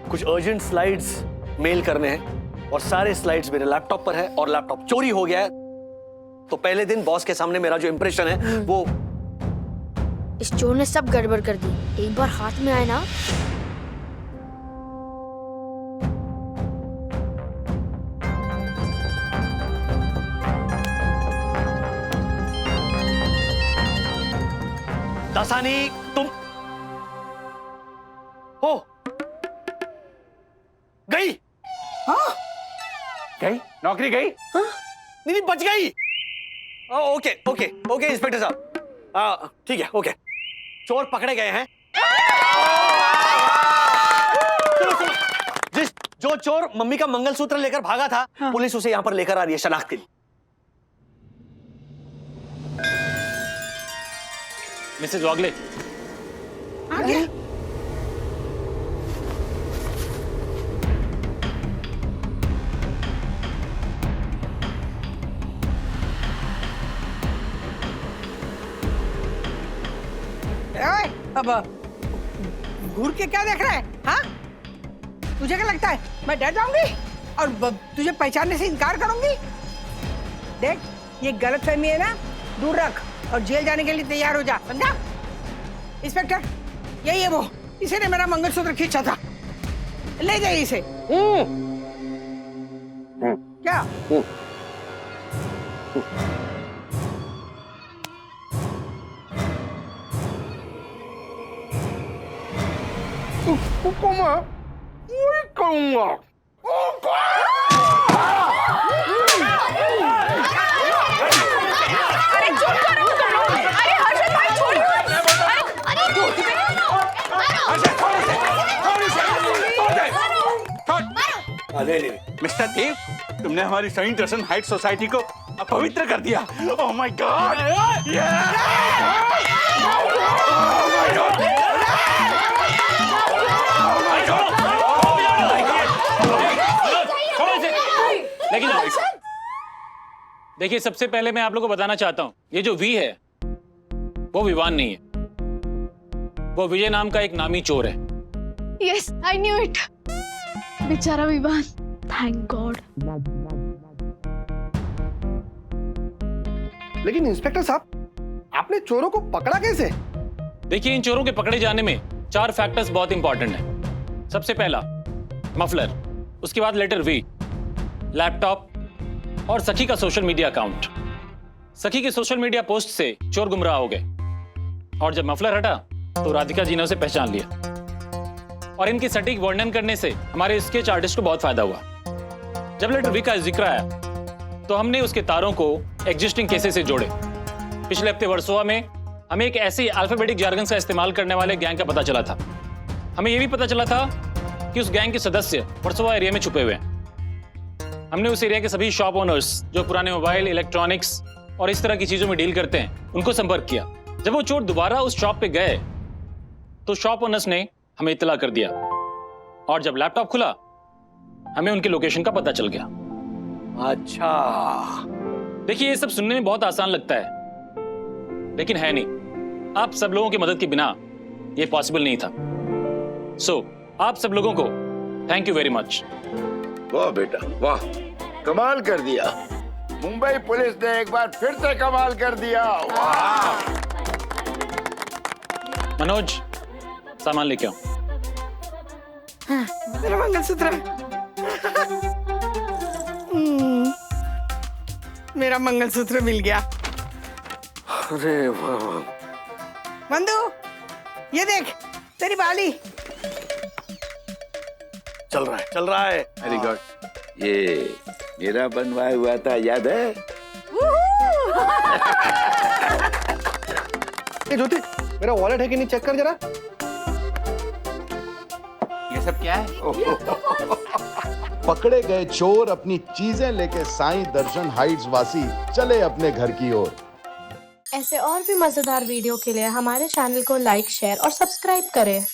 कुछ अर्जेंट स्लाइड्स मेल करने हैं और सारे स्लाइड्स मेरे लैपटॉप पर है और लैपटॉप चोरी हो गया है, तो पहले दिन बॉस के सामने मेरा जो इंप्रेशन है वो। इस चोर ने सब गड़बड़ कर दी। एक बार हाथ में आए ना, दासानी तुम हो गई? हाँ? गई? नौकरी गई? नहीं बच गई। ओके ओके ओके इंस्पेक्टर साहब, ठीक है ओके। चोर पकड़े गए हैं। जो चोर मम्मी का मंगलसूत्र लेकर भागा था, पुलिस उसे यहां पर लेकर आ रही है शनाख्त के लिए। मिसेज वागले, अब घूर के क्या देख रहा है? हाँ? तुझे क्या लगता है मैं डर जाऊंगी और तुझे पहचानने से इनकार करूंगी? देख, ये गलतफहमी है ना, दूर रख और जेल जाने के लिए तैयार हो जा, समझा? इंस्पेक्टर, यही है वो, इसी ने मेरा मंगलसूत्र खींचा था। ले जाइए इसे। क्या? मिस्टर देव, तुमने हमारी सेंट जर्सन हाइट सोसाइटी को अपवित्र कर दिया। ओह माय गॉड! लेकिन देखिए, सबसे पहले मैं आप लोगों को बताना चाहता हूं, ये जो वी है वो विवान नहीं है, वो विजय नाम का एक नामी चोर है। Yes, I knew it. बेचारा विवान, थैंक गॉड। लेकिन इंस्पेक्टर साहब, आपने चोरों को पकड़ा कैसे? देखिए, इन चोरों के पकड़े जाने में 4 फैक्टर्स बहुत इंपॉर्टेंट हैं। सबसे पहला मफलर, उसके बाद लेटर वी, लैपटॉप और सखी का सोशल मीडिया अकाउंट। सखी के सोशल मीडिया पोस्ट से चोर गुमराह हो गए और जब मफलर हटा तो राधिका जी ने उसे पहचान लिया और इनकी सटीक वर्णन करने से हमारे स्केच आर्टिस्ट को बहुत फायदा हुआ। जब लेटर वी का जिक्र आया तो हमने उसके तारों को एग्जिस्टिंग केसेस से जोड़े। पिछले हफ्ते वर्सोवा में हमें एक ऐसी अल्फाबेटिक जार्गन का इस्तेमाल करने वाले गैंग का पता चला था। हमें यह भी पता चला था कि उस गैंग के सदस्य वर्सोवा एरिया में छुपे हुए हैं। हमने उस एरिया के सभी शॉप ओनर्स जो पुराने मोबाइल, इलेक्ट्रॉनिक्स और इस तरह की चीजों में डील करते हैं, उनको संपर्क किया। जब वो चोर दोबारा उस शॉप पे गए तो शॉप ओनर्स ने हमें इत्तला कर दिया और जब लैपटॉप खुला हमें उनकी लोकेशन का पता चल गया। अच्छा, देखिए, ये सब सुनने में बहुत आसान लगता है लेकिन है नहीं। आप सब लोगों की मदद के बिना ये पॉसिबल नहीं था। सो आप सब लोगों को थैंक यू वेरी मच। वाह बेटा वाह, कमाल कर दिया। मुंबई पुलिस ने एक बार फिर से कमाल कर दिया। वाह। मनोज, सामान लेके आओ। मेरा मंगलसूत्र। मेरा मंगलसूत्र मिल गया। अरे वाह। बंधु, ये देख तेरी बाली। चल रहा है, चल रहा है। Very good. ये मेरा बनवाया हुआ था, याद है? ए ज्योति, मेरा वॉलेट है कि नहीं चेक कर जरा। ये सब क्या है? पकड़े गए चोर अपनी चीजें लेके साईं दर्शन हाइट्स वासी चले अपने घर की ओर। ऐसे और भी मजेदार वीडियो के लिए हमारे चैनल को लाइक, शेयर और सब्सक्राइब करें।